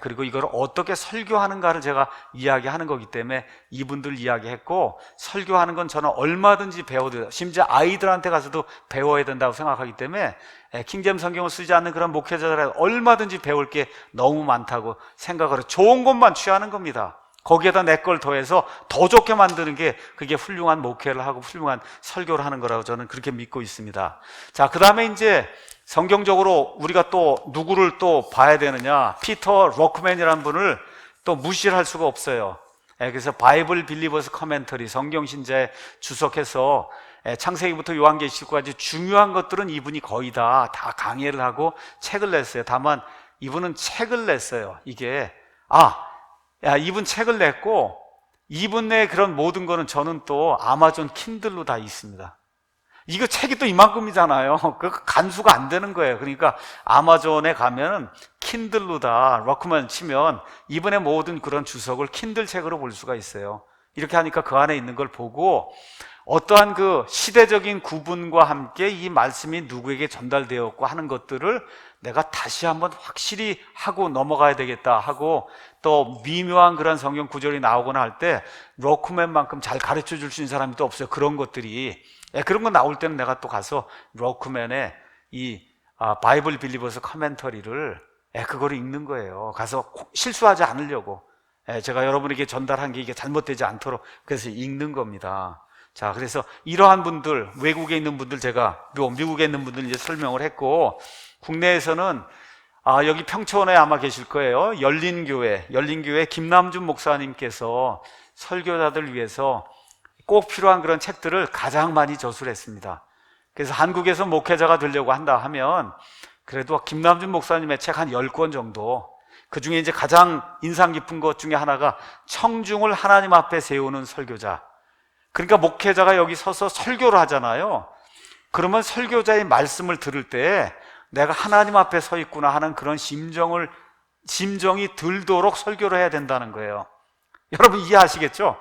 그리고 이걸 어떻게 설교하는가를 제가 이야기하는 거기 때문에 이분들 이야기했고, 설교하는 건 저는 얼마든지 배워도 돼요. 심지어 아이들한테 가서도 배워야 된다고 생각하기 때문에 킹제임스 성경을 쓰지 않는 그런 목회자들한테 얼마든지 배울 게 너무 많다고 생각을 해요. 좋은 것만 취하는 겁니다. 거기에다 내 걸 더해서 더 좋게 만드는 게 그게 훌륭한 목회를 하고 훌륭한 설교를 하는 거라고 저는 그렇게 믿고 있습니다. 자, 그 다음에 이제 성경적으로 우리가 또 누구를 또 봐야 되느냐, 피터 로크맨이라는 분을 또 무시를 할 수가 없어요. 그래서 바이블 빌리버스 커멘터리, 성경신자에 주석해서 창세기부터 요한계시록까지 중요한 것들은 이분이 거의 다 강의를 하고 책을 냈어요. 다만 이분은 책을 냈어요. 이게 이분 책을 냈고, 이분의 그런 모든 거는 저는 또 아마존 킨들로 다 있습니다. 이거 책이 또 이만큼이잖아요. 그 간수가 안 되는 거예요. 그러니까 아마존에 가면은 킨들로 다 로크맨 치면 이분의 모든 그런 주석을 킨들 책으로 볼 수가 있어요. 이렇게 하니까 그 안에 있는 걸 보고 어떠한 그 시대적인 구분과 함께 이 말씀이 누구에게 전달되었고 하는 것들을 내가 다시 한번 확실히 하고 넘어가야 되겠다 하고, 또 미묘한 그런 성경 구절이 나오거나 할 때 로크맨만큼 잘 가르쳐 줄 수 있는 사람이 또 없어요. 그런 것들이. 그런 거 나올 때는 내가 또 가서 로크맨의 이 바이블 빌리버스 커멘터리를 그거를 읽는 거예요. 가서 실수하지 않으려고. 제가 여러분에게 전달한 게 이게 잘못되지 않도록 그래서 읽는 겁니다. 자, 그래서 이러한 분들, 외국에 있는 분들 제가 미국에 있는 분들 이제 설명을 했고, 국내에서는 여기 평촌에 아마 계실 거예요. 열린교회 김남준 목사님께서 설교자들 위해서 꼭 필요한 그런 책들을 가장 많이 저술을 했습니다. 그래서 한국에서 목회자가 되려고 한다 하면 그래도 김남준 목사님의 책 한 10권 정도, 그 중에 이제 가장 인상 깊은 것 중에 하나가 청중을 하나님 앞에 세우는 설교자. 그러니까 목회자가 여기 서서 설교를 하잖아요. 그러면 설교자의 말씀을 들을 때 내가 하나님 앞에 서 있구나 하는 그런 심정이 들도록 설교를 해야 된다는 거예요. 여러분 이해하시겠죠?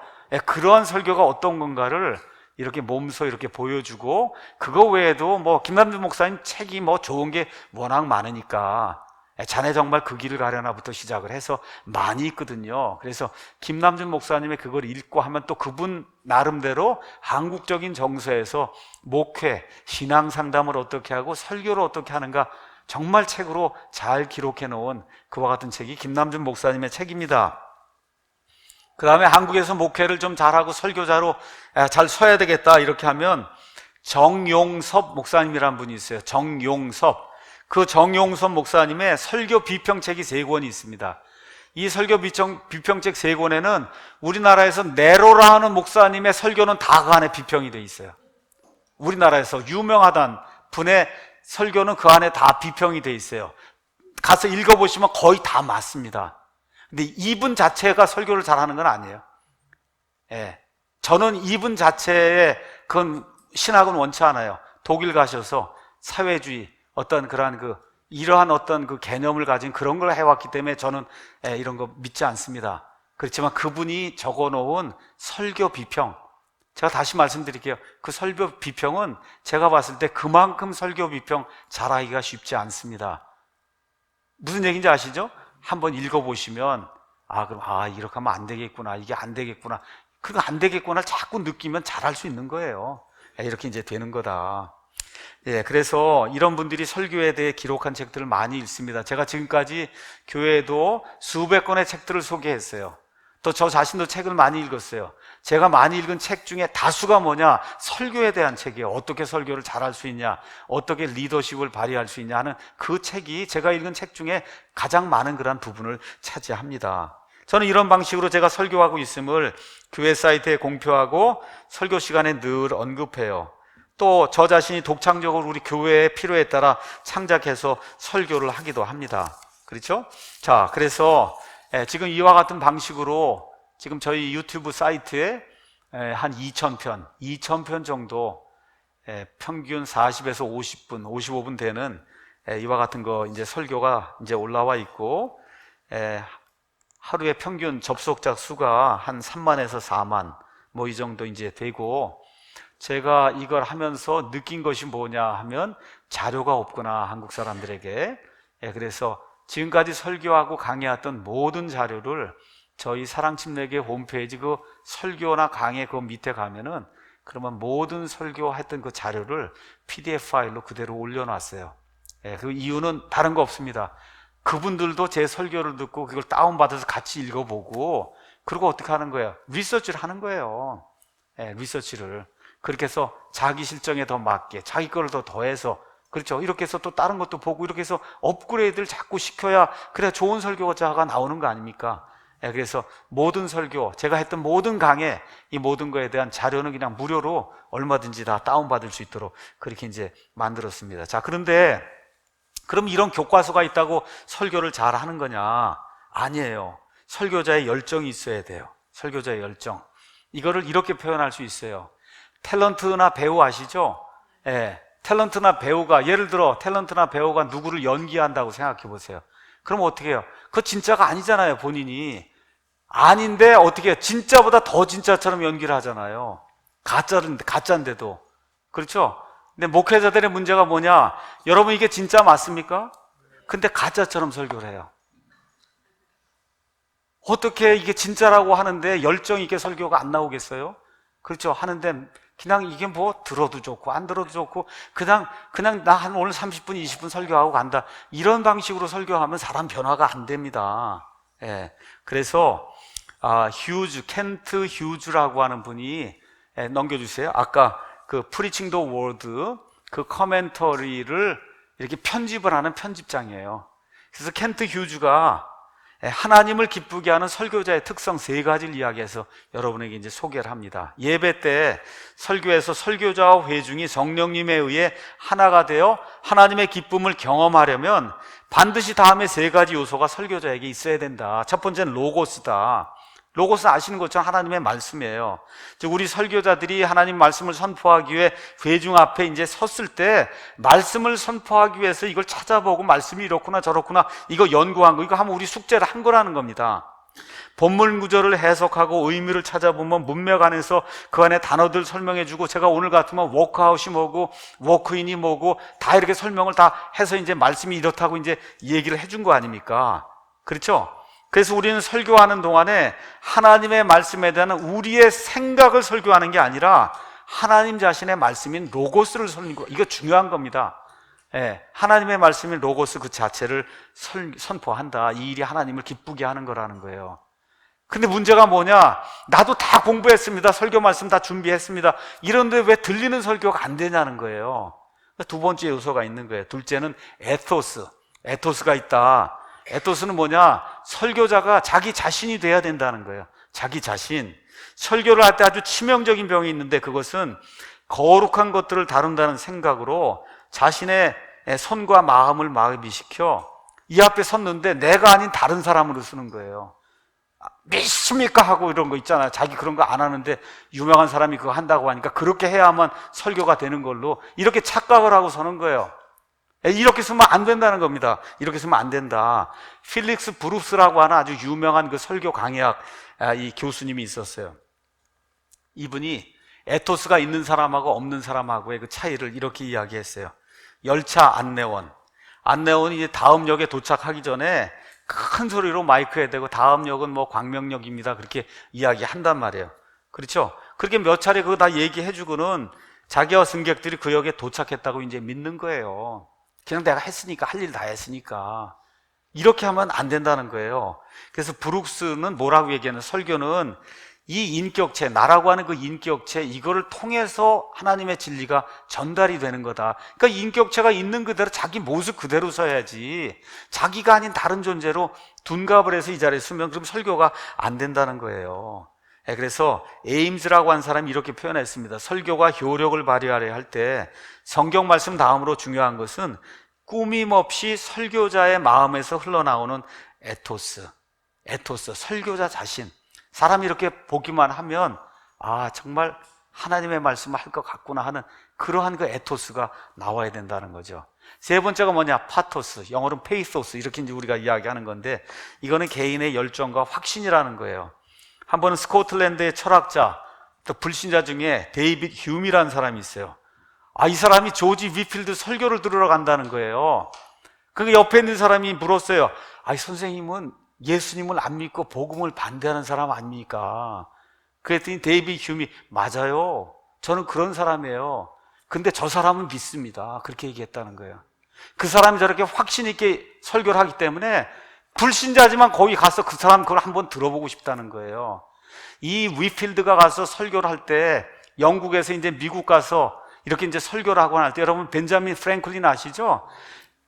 그러한 설교가 어떤 건가를 이렇게 몸소 이렇게 보여주고, 그거 외에도 뭐 김남준 목사님 책이 뭐 좋은 게 워낙 많으니까 자네 정말 그 길을 가려나부터 시작을 해서 많이 있거든요. 그래서 김남준 목사님의 그걸 읽고 하면 또 그분 나름대로 한국적인 정서에서 목회, 신앙 상담을 어떻게 하고 설교를 어떻게 하는가 정말 책으로 잘 기록해 놓은 그와 같은 책이 김남준 목사님의 책입니다. 그 다음에 한국에서 목회를 좀 잘하고 설교자로 잘 서야 되겠다 이렇게 하면 정용섭 목사님이라는 분이 있어요. 정용섭. 그 정용섭 목사님의 설교 비평책이 3권이 있습니다. 이 설교 비평책 3권에는 우리나라에서 네로라 하는 목사님의 설교는 다 그 안에 비평이 돼 있어요. 우리나라에서 유명하단 분의 설교는 그 안에 다 비평이 돼 있어요. 가서 읽어보시면 거의 다 맞습니다. 근데 이분 자체가 설교를 잘하는 건 아니에요. 저는 이분 자체의 그건 신학은 원치 않아요. 독일 가셔서 사회주의 어떤 그러한 이러한 어떤 그 개념을 가진 그런 걸 해왔기 때문에 저는 이런 거 믿지 않습니다. 그렇지만 그분이 적어놓은 설교 비평, 제가 다시 말씀드릴게요. 그 설교 비평은 제가 봤을 때 그만큼 설교 비평 잘하기가 쉽지 않습니다. 무슨 얘기인지 아시죠? 한번 읽어보시면 그럼 이렇게 하면 안 되겠구나, 이게 안 되겠구나, 그거 안 되겠구나를 자꾸 느끼면 잘할 수 있는 거예요. 이렇게 이제 되는 거다. 그래서 이런 분들이 설교에 대해 기록한 책들을 많이 읽습니다. 제가 지금까지 교회에도 수백 권의 책들을 소개했어요. 또 저 자신도 책을 많이 읽었어요. 제가 많이 읽은 책 중에 다수가 뭐냐? 설교에 대한 책이에요. 어떻게 설교를 잘할 수 있냐, 어떻게 리더십을 발휘할 수 있냐 하는 그 책이 제가 읽은 책 중에 가장 많은 그런 부분을 차지합니다. 저는 이런 방식으로 제가 설교하고 있음을 교회 사이트에 공표하고 설교 시간에 늘 언급해요. 또 저 자신이 독창적으로 우리 교회의 필요에 따라 창작해서 설교를 하기도 합니다. 그렇죠? 자, 그래서 지금 이와 같은 방식으로 지금 저희 유튜브 사이트에 한 2,000편 정도 평균 40에서 50분, 55분 되는 이와 같은 거 이제 설교가 이제 올라와 있고, 하루에 평균 접속자 수가 한 3만에서 4만 뭐 이 정도 이제 되고, 제가 이걸 하면서 느낀 것이 뭐냐 하면 자료가 없구나, 한국 사람들에게. 그래서 지금까지 설교하고 강의했던 모든 자료를 저희 사랑침례교회 홈페이지 그 설교나 강의 그 밑에 가면은 그러면 모든 설교했던 그 자료를 PDF 파일로 그대로 올려놨어요. 그 이유는 다른 거 없습니다. 그분들도 제 설교를 듣고 그걸 다운받아서 같이 읽어보고, 그리고 어떻게 하는 거예요? 리서치를 하는 거예요. 리서치를. 그렇게 해서 자기 실정에 더 맞게 자기 거를 더 더해서, 그렇죠, 이렇게 해서 또 다른 것도 보고 이렇게 해서 업그레이드를 자꾸 시켜야 그래야 좋은 설교자가 나오는 거 아닙니까? 그래서 모든 설교, 제가 했던 모든 강의, 이 모든 거에 대한 자료는 그냥 무료로 얼마든지 다 다운받을 수 있도록 그렇게 이제 만들었습니다. 자, 그런데 그럼 이런 교과서가 있다고 설교를 잘 하는 거냐? 아니에요. 설교자의 열정이 있어야 돼요. 설교자의 열정. 이거를 이렇게 표현할 수 있어요. 탤런트나 배우 아시죠? 탤런트나 배우가, 예를 들어 탤런트나 배우가 누구를 연기한다고 생각해 보세요. 그럼 어떻게 해요? 그거 진짜가 아니잖아요. 본인이 아닌데 어떻게 해요? 진짜보다 더 진짜처럼 연기를 하잖아요. 가짜인데도. 그렇죠? 근데 목회자들의 문제가 뭐냐? 여러분, 이게 진짜 맞습니까? 근데 가짜처럼 설교를 해요. 어떻게 이게 진짜라고 하는데 열정 있게 설교가 안 나오겠어요? 그렇죠. 하는데 그냥 이게 뭐 들어도 좋고 안 들어도 좋고 그냥 나 한 오늘 30분 20분 설교하고 간다, 이런 방식으로 설교하면 사람 변화가 안 됩니다. 예. 그래서 켄트 휴즈라고 하는 분이, 넘겨주세요. 아까 그 프리칭 더 워드 그 커멘터리를 이렇게 편집을 하는 편집장이에요. 그래서 켄트 휴즈가 하나님을 기쁘게 하는 설교자의 특성 3가지를 이야기해서 여러분에게 이제 소개를 합니다. 예배 때 설교에서 설교자와 회중이 성령님에 의해 하나가 되어 하나님의 기쁨을 경험하려면 반드시 다음에 3가지 요소가 설교자에게 있어야 된다. 첫 번째는 로고스다. 로고스 아시는 것처럼 하나님의 말씀이에요. 즉 우리 설교자들이 하나님 말씀을 선포하기 위해 회중 앞에 이제 섰을 때 말씀을 선포하기 위해서 이걸 찾아보고 말씀이 이렇구나 저렇구나 이거 연구한 거, 이거 하면 우리 숙제를 한 거라는 겁니다. 본문 구절을 해석하고 의미를 찾아보면 문맥 안에서 그 안에 단어들 설명해주고, 제가 오늘 같으면 워크아웃이 뭐고 워크인이 뭐고 다 이렇게 설명을 다 해서 이제 말씀이 이렇다고 이제 얘기를 해준 거 아닙니까? 그렇죠? 그래서 우리는 설교하는 동안에 하나님의 말씀에 대한 우리의 생각을 설교하는 게 아니라 하나님 자신의 말씀인 로고스를 설교, 이거 중요한 겁니다. 하나님의 말씀인 로고스 그 자체를 선포한다. 이 일이 하나님을 기쁘게 하는 거라는 거예요. 근데 문제가 뭐냐? 나도 다 공부했습니다. 설교 말씀 다 준비했습니다. 이런데 왜 들리는 설교가 안 되냐는 거예요. 두 번째 요소가 있는 거예요. 둘째는 에토스가 있다. 에토스는 뭐냐? 설교자가 자기 자신이 돼야 된다는 거예요. 자기 자신. 설교를 할 때 아주 치명적인 병이 있는데, 그것은 거룩한 것들을 다룬다는 생각으로 자신의 손과 마음을 마비시켜 이 앞에 섰는데 내가 아닌 다른 사람으로 쓰는 거예요. 믿습니까? 하고 이런 거 있잖아요. 자기 그런 거 안 하는데 유명한 사람이 그거 한다고 하니까 그렇게 해야만 설교가 되는 걸로 이렇게 착각을 하고 서는 거예요. 이렇게 쓰면 안 된다는 겁니다. 이렇게 쓰면 안 된다. 필릭스 브룩스라고 하는 아주 유명한 그 설교 강의학 이 교수님이 있었어요. 이분이 에토스가 있는 사람하고 없는 사람하고의 그 차이를 이렇게 이야기했어요. 열차 안내원이 이제 다음 역에 도착하기 전에 큰 소리로 마이크에 대고 다음 역은 뭐 광명역입니다, 그렇게 이야기한단 말이에요. 그렇죠? 그렇게 몇 차례 그거 다 얘기해주고는 자기와 승객들이 그 역에 도착했다고 이제 믿는 거예요. 그냥 내가 했으니까, 할 일 다 했으니까. 이렇게 하면 안 된다는 거예요. 그래서 브룩스는 뭐라고 얘기하는, 설교는 이 인격체, 나라고 하는 그 인격체, 이거를 통해서 하나님의 진리가 전달이 되는 거다. 그러니까 인격체가 있는 그대로 자기 모습 그대로 서야지, 자기가 아닌 다른 존재로 둔갑을 해서 이 자리에 서면 그럼 설교가 안 된다는 거예요. 그래서 에임즈라고 한 사람이 이렇게 표현했습니다. 설교가 효력을 발휘하려 할 때 성경 말씀 다음으로 중요한 것은 꾸밈없이 설교자의 마음에서 흘러나오는 에토스, 설교자 자신. 사람이 이렇게 보기만 하면 정말 하나님의 말씀을 할 것 같구나 하는 그러한 그 에토스가 나와야 된다는 거죠. 세 번째가 뭐냐? 파토스, 영어로는 페이소스, 이렇게 이제 우리가 이야기하는 건데, 이거는 개인의 열정과 확신이라는 거예요. 한 번은 스코틀랜드의 철학자, 또 불신자 중에 데이빗 휴미라는 사람이 있어요. 이 사람이 조지 위필드 설교를 들으러 간다는 거예요. 그 옆에 있는 사람이 물었어요. 선생님은 예수님을 안 믿고 복음을 반대하는 사람 아닙니까? 그랬더니 데이빗 휴미, 맞아요, 저는 그런 사람이에요. 근데 저 사람은 믿습니다, 그렇게 얘기했다는 거예요. 그 사람이 저렇게 확신 있게 설교를 하기 때문에 불신자지만 거기 가서 그 사람 그걸 한번 들어보고 싶다는 거예요. 이 위필드가 가서 설교를 할 때, 영국에서 이제 미국 가서 이렇게 이제 설교를 하고 할 때, 여러분 벤자민 프랭클린 아시죠?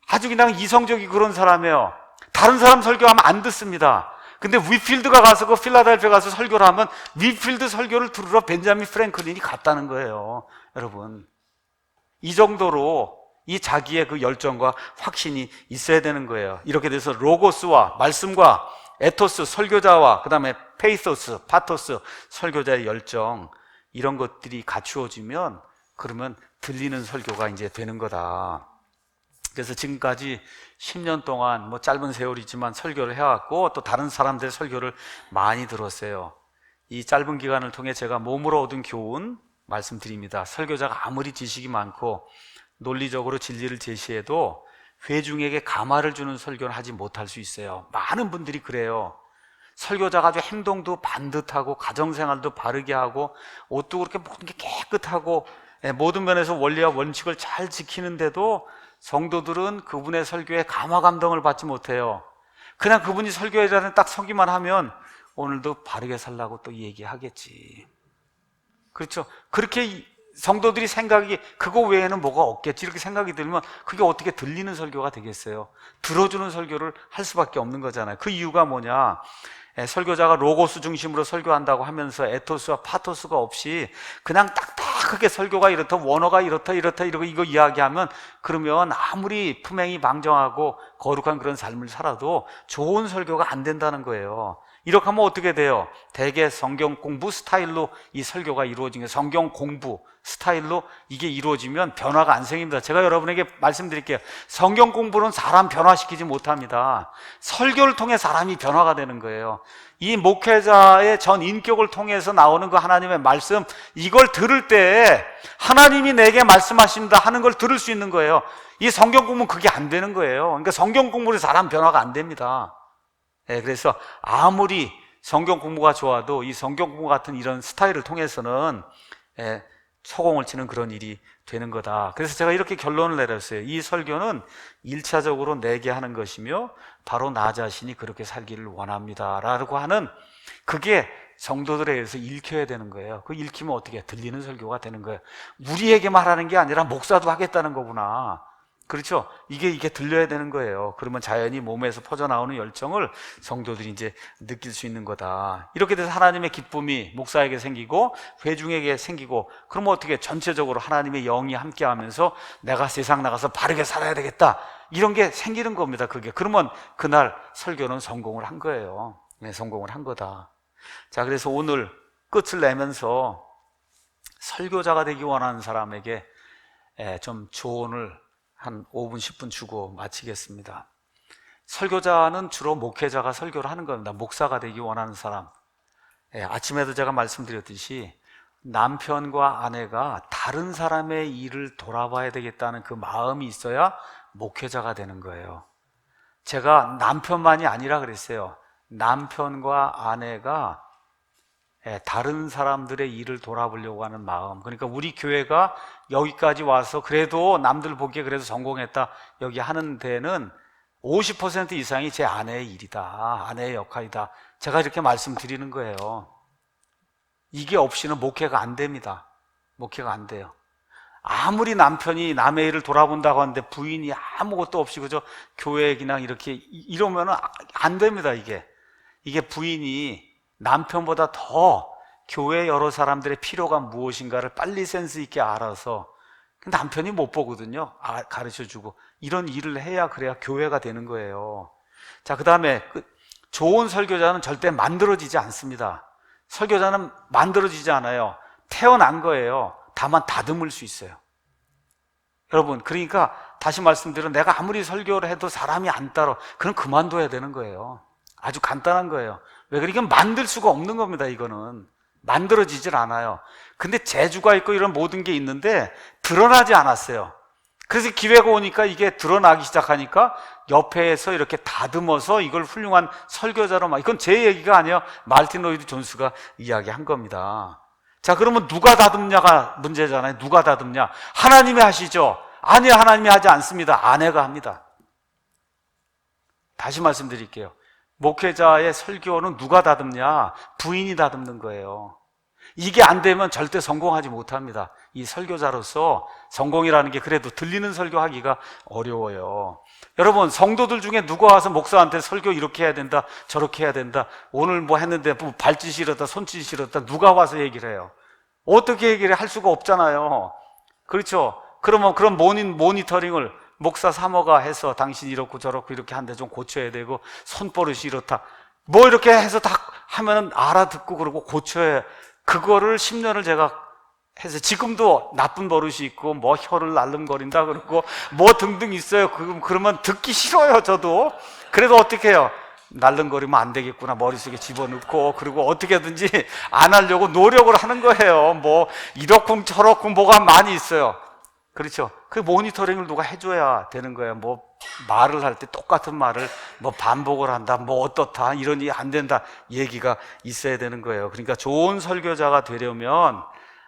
아주 그냥 이성적이고 그런 사람이에요. 다른 사람 설교하면 안 듣습니다. 근데 위필드가 가서 그 필라델피아 가서 설교를 하면 위필드 설교를 들으러 벤자민 프랭클린이 갔다는 거예요. 여러분, 이 정도로 이 자기의 그 열정과 확신이 있어야 되는 거예요. 이렇게 돼서 로고스와 말씀과 에토스, 설교자와 그 다음에 페이소스, 파토스, 설교자의 열정, 이런 것들이 갖추어지면 그러면 들리는 설교가 이제 되는 거다. 그래서 지금까지 10년 동안 뭐 짧은 세월이지만 설교를 해왔고, 또 다른 사람들의 설교를 많이 들었어요. 이 짧은 기간을 통해 제가 몸으로 얻은 교훈 말씀드립니다. 설교자가 아무리 지식이 많고 논리적으로 진리를 제시해도 회중에게 감화를 주는 설교를 하지 못할 수 있어요. 많은 분들이 그래요. 설교자가 아주 행동도 반듯하고 가정생활도 바르게 하고 옷도 그렇게 모든 게 깨끗하고 모든 면에서 원리와 원칙을 잘 지키는데도 성도들은 그분의 설교에 감화 감동을 받지 못해요. 그냥 그분이 설교회자는 딱 서기만 하면 오늘도 바르게 살라고 또 얘기하겠지. 그렇죠? 그렇게 성도들이 생각이 그거 외에는 뭐가 없겠지 이렇게 생각이 들면 그게 어떻게 들리는 설교가 되겠어요? 들어주는 설교를 할 수밖에 없는 거잖아요. 그 이유가 뭐냐? 설교자가 로고스 중심으로 설교한다고 하면서 에토스와 파토스가 없이 그냥 딱딱하게 설교가 이렇다, 원어가 이렇다 이러고 이거 이야기하면 그러면 아무리 품행이 방정하고 거룩한 그런 삶을 살아도 좋은 설교가 안 된다는 거예요. 이렇게 하면 어떻게 돼요? 대개 성경 공부 스타일로 이 설교가 이루어진 거예요. 성경 공부 스타일로 이게 이루어지면 변화가 안 생깁니다. 제가 여러분에게 말씀드릴게요. 성경 공부는 사람 변화시키지 못합니다. 설교를 통해 사람이 변화가 되는 거예요. 이 목회자의 전 인격을 통해서 나오는 그 하나님의 말씀, 이걸 들을 때 하나님이 내게 말씀하신다 하는 걸 들을 수 있는 거예요. 이 성경 공부는 그게 안 되는 거예요. 그러니까 성경 공부는 사람 변화가 안 됩니다. 그래서 아무리 성경 공부가 좋아도 이 성경 공부 같은 이런 스타일을 통해서는 소공을 치는 그런 일이 되는 거다. 그래서 제가 이렇게 결론을 내렸어요. 이 설교는 1차적으로 내게 하는 것이며 바로 나 자신이 그렇게 살기를 원합니다 라고 하는, 그게 성도들에 의해서 읽혀야 되는 거예요. 그 읽히면 어떻게 들리는 설교가 되는 거예요. 우리에게 말하는 게 아니라 목사도 하겠다는 거구나. 그렇죠? 이게 들려야 되는 거예요. 그러면 자연히 몸에서 퍼져나오는 열정을 성도들이 이제 느낄 수 있는 거다. 이렇게 돼서 하나님의 기쁨이 목사에게 생기고 회중에게 생기고, 그러면 어떻게 전체적으로 하나님의 영이 함께 하면서 내가 세상 나가서 바르게 살아야 되겠다, 이런 게 생기는 겁니다. 그러면 그날 설교는 성공을 한 거예요. 성공을 한 거다. 자, 그래서 오늘 끝을 내면서 설교자가 되기 원하는 사람에게 좀 조언을 한 5분, 10분 주고 마치겠습니다. 설교자는 주로 목회자가 설교를 하는 겁니다. 목사가 되기 원하는 사람. 아침에도 제가 말씀드렸듯이 남편과 아내가 다른 사람의 일을 돌아봐야 되겠다는 그 마음이 있어야 목회자가 되는 거예요. 제가 남편만이 아니라 그랬어요. 남편과 아내가 다른 사람들의 일을 돌아보려고 하는 마음. 그러니까 우리 교회가 여기까지 와서 그래도 남들 보기에 그래도 성공했다 여기 하는 데는 50% 이상이 제 아내의 일이다, 아내의 역할이다, 제가 이렇게 말씀드리는 거예요. 이게 없이는 목회가 안 됩니다. 목회가 안 돼요. 아무리 남편이 남의 일을 돌아본다고 하는데 부인이 아무것도 없이 그저 교회에 그냥 이렇게 이러면은 안 됩니다. 이게 부인이 남편보다 더 교회 여러 사람들의 필요가 무엇인가를 빨리 센스 있게 알아서, 남편이 못 보거든요. 가르쳐주고 이런 일을 해야, 그래야 교회가 되는 거예요. 자, 그 다음에 좋은 설교자는 절대 만들어지지 않습니다. 설교자는 만들어지지 않아요. 태어난 거예요. 다만 다듬을 수 있어요. 여러분, 그러니까 다시 말씀드려, 내가 아무리 설교를 해도 사람이 안 따라, 그럼 그만둬야 되는 거예요. 아주 간단한 거예요. 왜 그래? 이건 만들 수가 없는 겁니다. 이거는 만들어지질 않아요. 근데 재주가 있고 이런 모든 게 있는데 드러나지 않았어요. 그래서 기회가 오니까 이게 드러나기 시작하니까 옆에서 이렇게 다듬어서 이걸 훌륭한 설교자로, 이건 제 얘기가 아니에요. 마르틴 로이드 존스가 이야기한 겁니다. 자, 그러면 누가 다듬냐가 문제잖아요. 누가 다듬냐? 하나님이 하시죠? 아니요, 하나님이 하지 않습니다. 아내가 합니다. 다시 말씀드릴게요. 목회자의 설교는 누가 다듬냐? 부인이 다듬는 거예요. 이게 안 되면 절대 성공하지 못합니다. 이 설교자로서 성공이라는 게 그래도 들리는 설교하기가 어려워요. 여러분, 성도들 중에 누가 와서 목사한테 설교 이렇게 해야 된다, 저렇게 해야 된다, 오늘 뭐 했는데 뭐 발짓이 이렇다, 손짓이 이렇다, 누가 와서 얘기를 해요? 어떻게 얘기를 할 수가 없잖아요. 그렇죠? 그러면 그런 모니터링을 목사 사모가 해서 당신이 이렇고 저렇고 이렇게 한데 좀 고쳐야 되고 손버릇이 이렇다, 뭐 이렇게 해서 다 하면 알아듣고 그러고 고쳐야. 그거를 10년을 제가 해서 지금도 나쁜 버릇이 있고 뭐 혀를 날름거린다 그러고 뭐 등등 있어요. 그러면 듣기 싫어요. 저도. 그래도 어떻게 해요? 날름거리면 안 되겠구나, 머릿속에 집어넣고, 그리고 어떻게든지 안 하려고 노력을 하는 거예요. 뭐 이렇쿵 저렇쿵 뭐가 많이 있어요. 그렇죠. 그 모니터링을 누가 해줘야 되는 거예요. 뭐 말을 할 때 똑같은 말을 뭐 반복을 한다, 뭐 어떻다, 이러니 안 된다 얘기가 있어야 되는 거예요. 그러니까 좋은 설교자가 되려면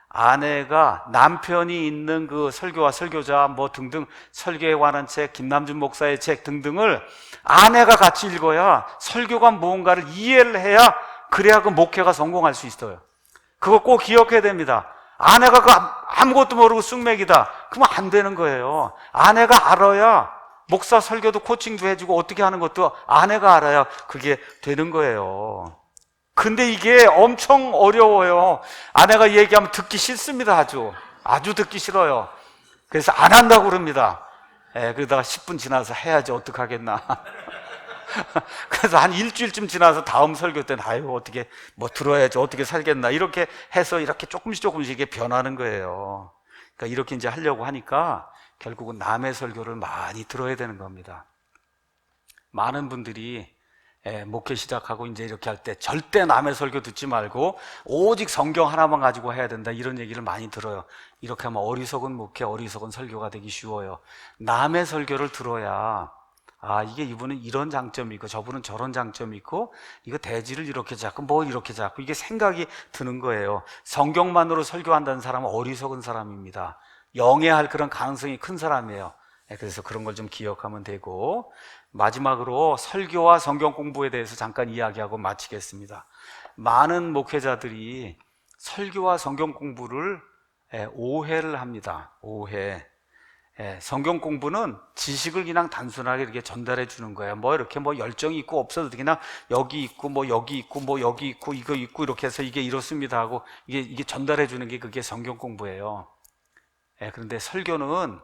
아내가 남편이 있는 그 설교와 설교자 뭐 등등 설교에 관한 책, 김남준 목사의 책 등등을 아내가 같이 읽어야 설교가 무언가를 이해를 해야 그래야 그 목회가 성공할 수 있어요. 그거 꼭 기억해야 됩니다. 아내가 그 아무것도 모르고 쑥맥이다. 그러면 안 되는 거예요. 아내가 알아야 목사 설교도 코칭도 해주고 어떻게 하는 것도 아내가 알아야 그게 되는 거예요. 근데 이게 엄청 어려워요. 아내가 얘기하면 듣기 싫습니다. 아주 듣기 싫어요. 그래서 안 한다고 그럽니다. 그러다가 10분 지나서 해야지 어떡하겠나. 그래서 한 일주일쯤 지나서 다음 설교 때는 아유 어떻게 뭐 들어야지 어떻게 살겠나 이렇게 해서 이렇게 조금씩 이게 변하는 거예요. 그러니까 이렇게 이제 하려고 하니까 결국은 남의 설교를 많이 들어야 되는 겁니다. 많은 분들이 목회 시작하고 이제 이렇게 할 때 절대 남의 설교 듣지 말고 오직 성경 하나만 가지고 해야 된다 이런 얘기를 많이 들어요. 이렇게 하면 어리석은 목회, 어리석은 설교가 되기 쉬워요. 남의 설교를 들어야 이게 이분은 이런 장점이 있고 저분은 저런 장점이 있고 이거 대지를 이렇게 잡고 뭐 이렇게 잡고 이게 생각이 드는 거예요. 성경만으로 설교한다는 사람은 어리석은 사람입니다. 영해할 그런 가능성이 큰 사람이에요. 그래서 그런 걸 좀 기억하면 되고, 마지막으로 설교와 성경 공부에 대해서 잠깐 이야기하고 마치겠습니다. 많은 목회자들이 설교와 성경 공부를 오해를 합니다. 오해. 성경 공부는 지식을 그냥 단순하게 이렇게 전달해 주는 거예요. 뭐 이렇게 뭐 열정이 있고 없어도 그냥 여기 있고 뭐 여기 있고 뭐 여기 있고 이거 있고 이렇게 해서 이게 이렇습니다 하고 이게 전달해 주는 게 그게 성경 공부예요. 그런데 설교는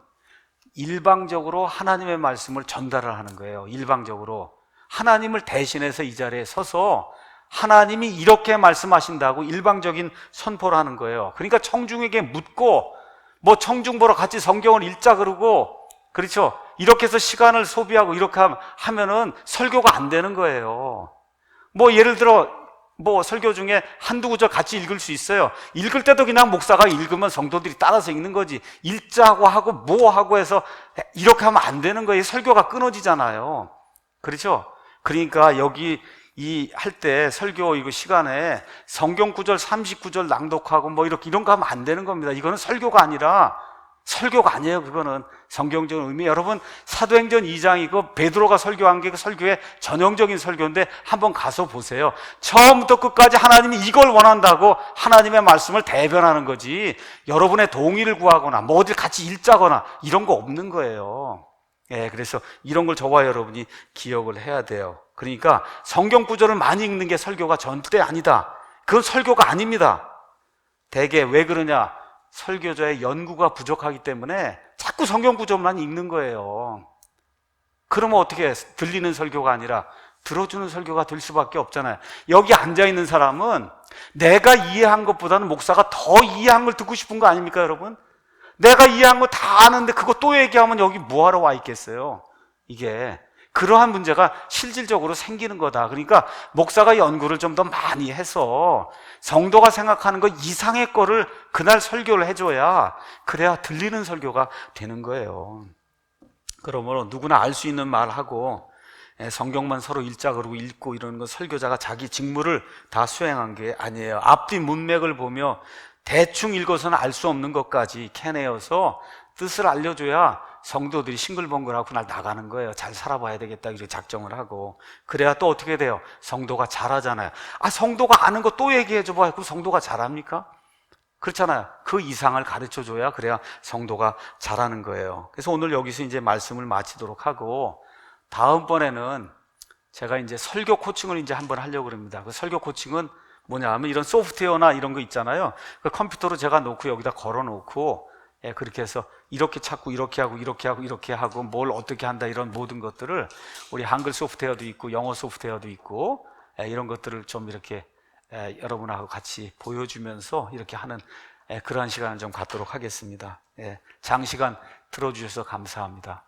일방적으로 하나님의 말씀을 전달을 하는 거예요. 일방적으로 하나님을 대신해서 이 자리에 서서 하나님이 이렇게 말씀하신다고 일방적인 선포를 하는 거예요. 그러니까 청중에게 묻고 뭐 청중 보러 같이 성경을 읽자 그러고, 그렇죠? 이렇게 해서 시간을 소비하고 이렇게 하면은 설교가 안 되는 거예요. 뭐 예를 들어 뭐 설교 중에 한두 구절 같이 읽을 수 있어요. 읽을 때도 그냥 목사가 읽으면 성도들이 따라서 읽는 거지, 읽자고 하고 뭐 하고 해서 이렇게 하면 안 되는 거예요. 설교가 끊어지잖아요. 그렇죠? 그러니까 여기 할 때 설교 이거 시간에 성경 구절 39절 낭독하고 뭐 이런 거 하면 안 되는 겁니다. 이거는 설교가 아니에요. 그거는 성경적인 의미. 여러분 사도행전 2장이고 베드로가 설교한 게 그 설교의 전형적인 설교인데 한번 가서 보세요. 처음부터 끝까지 하나님이 이걸 원한다고 하나님의 말씀을 대변하는 거지, 여러분의 동의를 구하거나 뭐 어딜 같이 읽자거나 이런 거 없는 거예요. 그래서 이런 걸 저와 여러분이 기억을 해야 돼요. 그러니까 성경 구절을 많이 읽는 게 설교가 절대 아니다. 그건 설교가 아닙니다. 대개 왜 그러냐? 설교자의 연구가 부족하기 때문에 자꾸 성경 구절만 읽는 거예요. 그러면 어떻게 들리는 설교가 아니라 들어주는 설교가 될 수밖에 없잖아요. 여기 앉아있는 사람은 내가 이해한 것보다는 목사가 더 이해한 걸 듣고 싶은 거 아닙니까, 여러분? 내가 이해한 거 다 아는데 그거 또 얘기하면 여기 뭐하러 와 있겠어요? 이게 그러한 문제가 실질적으로 생기는 거다. 그러니까 목사가 연구를 좀 더 많이 해서 성도가 생각하는 것 이상의 거를 그날 설교를 해줘야 그래야 들리는 설교가 되는 거예요. 그러므로 누구나 알 수 있는 말하고 성경만 서로 읽자 그러고 읽고 이러는 건 설교자가 자기 직무를 다 수행한 게 아니에요. 앞뒤 문맥을 보며 대충 읽어서는 알 수 없는 것까지 캐내어서 뜻을 알려줘야 성도들이 싱글벙글하고 그날 나가는 거예요. 잘 살아봐야 되겠다 이렇게 작정을 하고. 그래야 또 어떻게 돼요? 성도가 잘하잖아요. 성도가 아는 거 또 얘기해줘봐요. 그럼 성도가 잘합니까? 그렇잖아요. 그 이상을 가르쳐줘야 그래야 성도가 잘하는 거예요. 그래서 오늘 여기서 이제 말씀을 마치도록 하고, 다음번에는 제가 이제 설교 코칭을 이제 한번 하려고 합니다. 그 설교 코칭은 뭐냐 하면 이런 소프트웨어나 이런 거 있잖아요. 그 컴퓨터로 제가 놓고 여기다 걸어 놓고 그렇게 해서 이렇게 찾고 이렇게 하고 이렇게 하고 이렇게 하고 뭘 어떻게 한다 이런 모든 것들을, 우리 한글 소프트웨어도 있고 영어 소프트웨어도 있고 이런 것들을 좀 이렇게 여러분하고 같이 보여주면서 이렇게 하는 그러한 시간을 좀 갖도록 하겠습니다. 장시간 들어주셔서 감사합니다.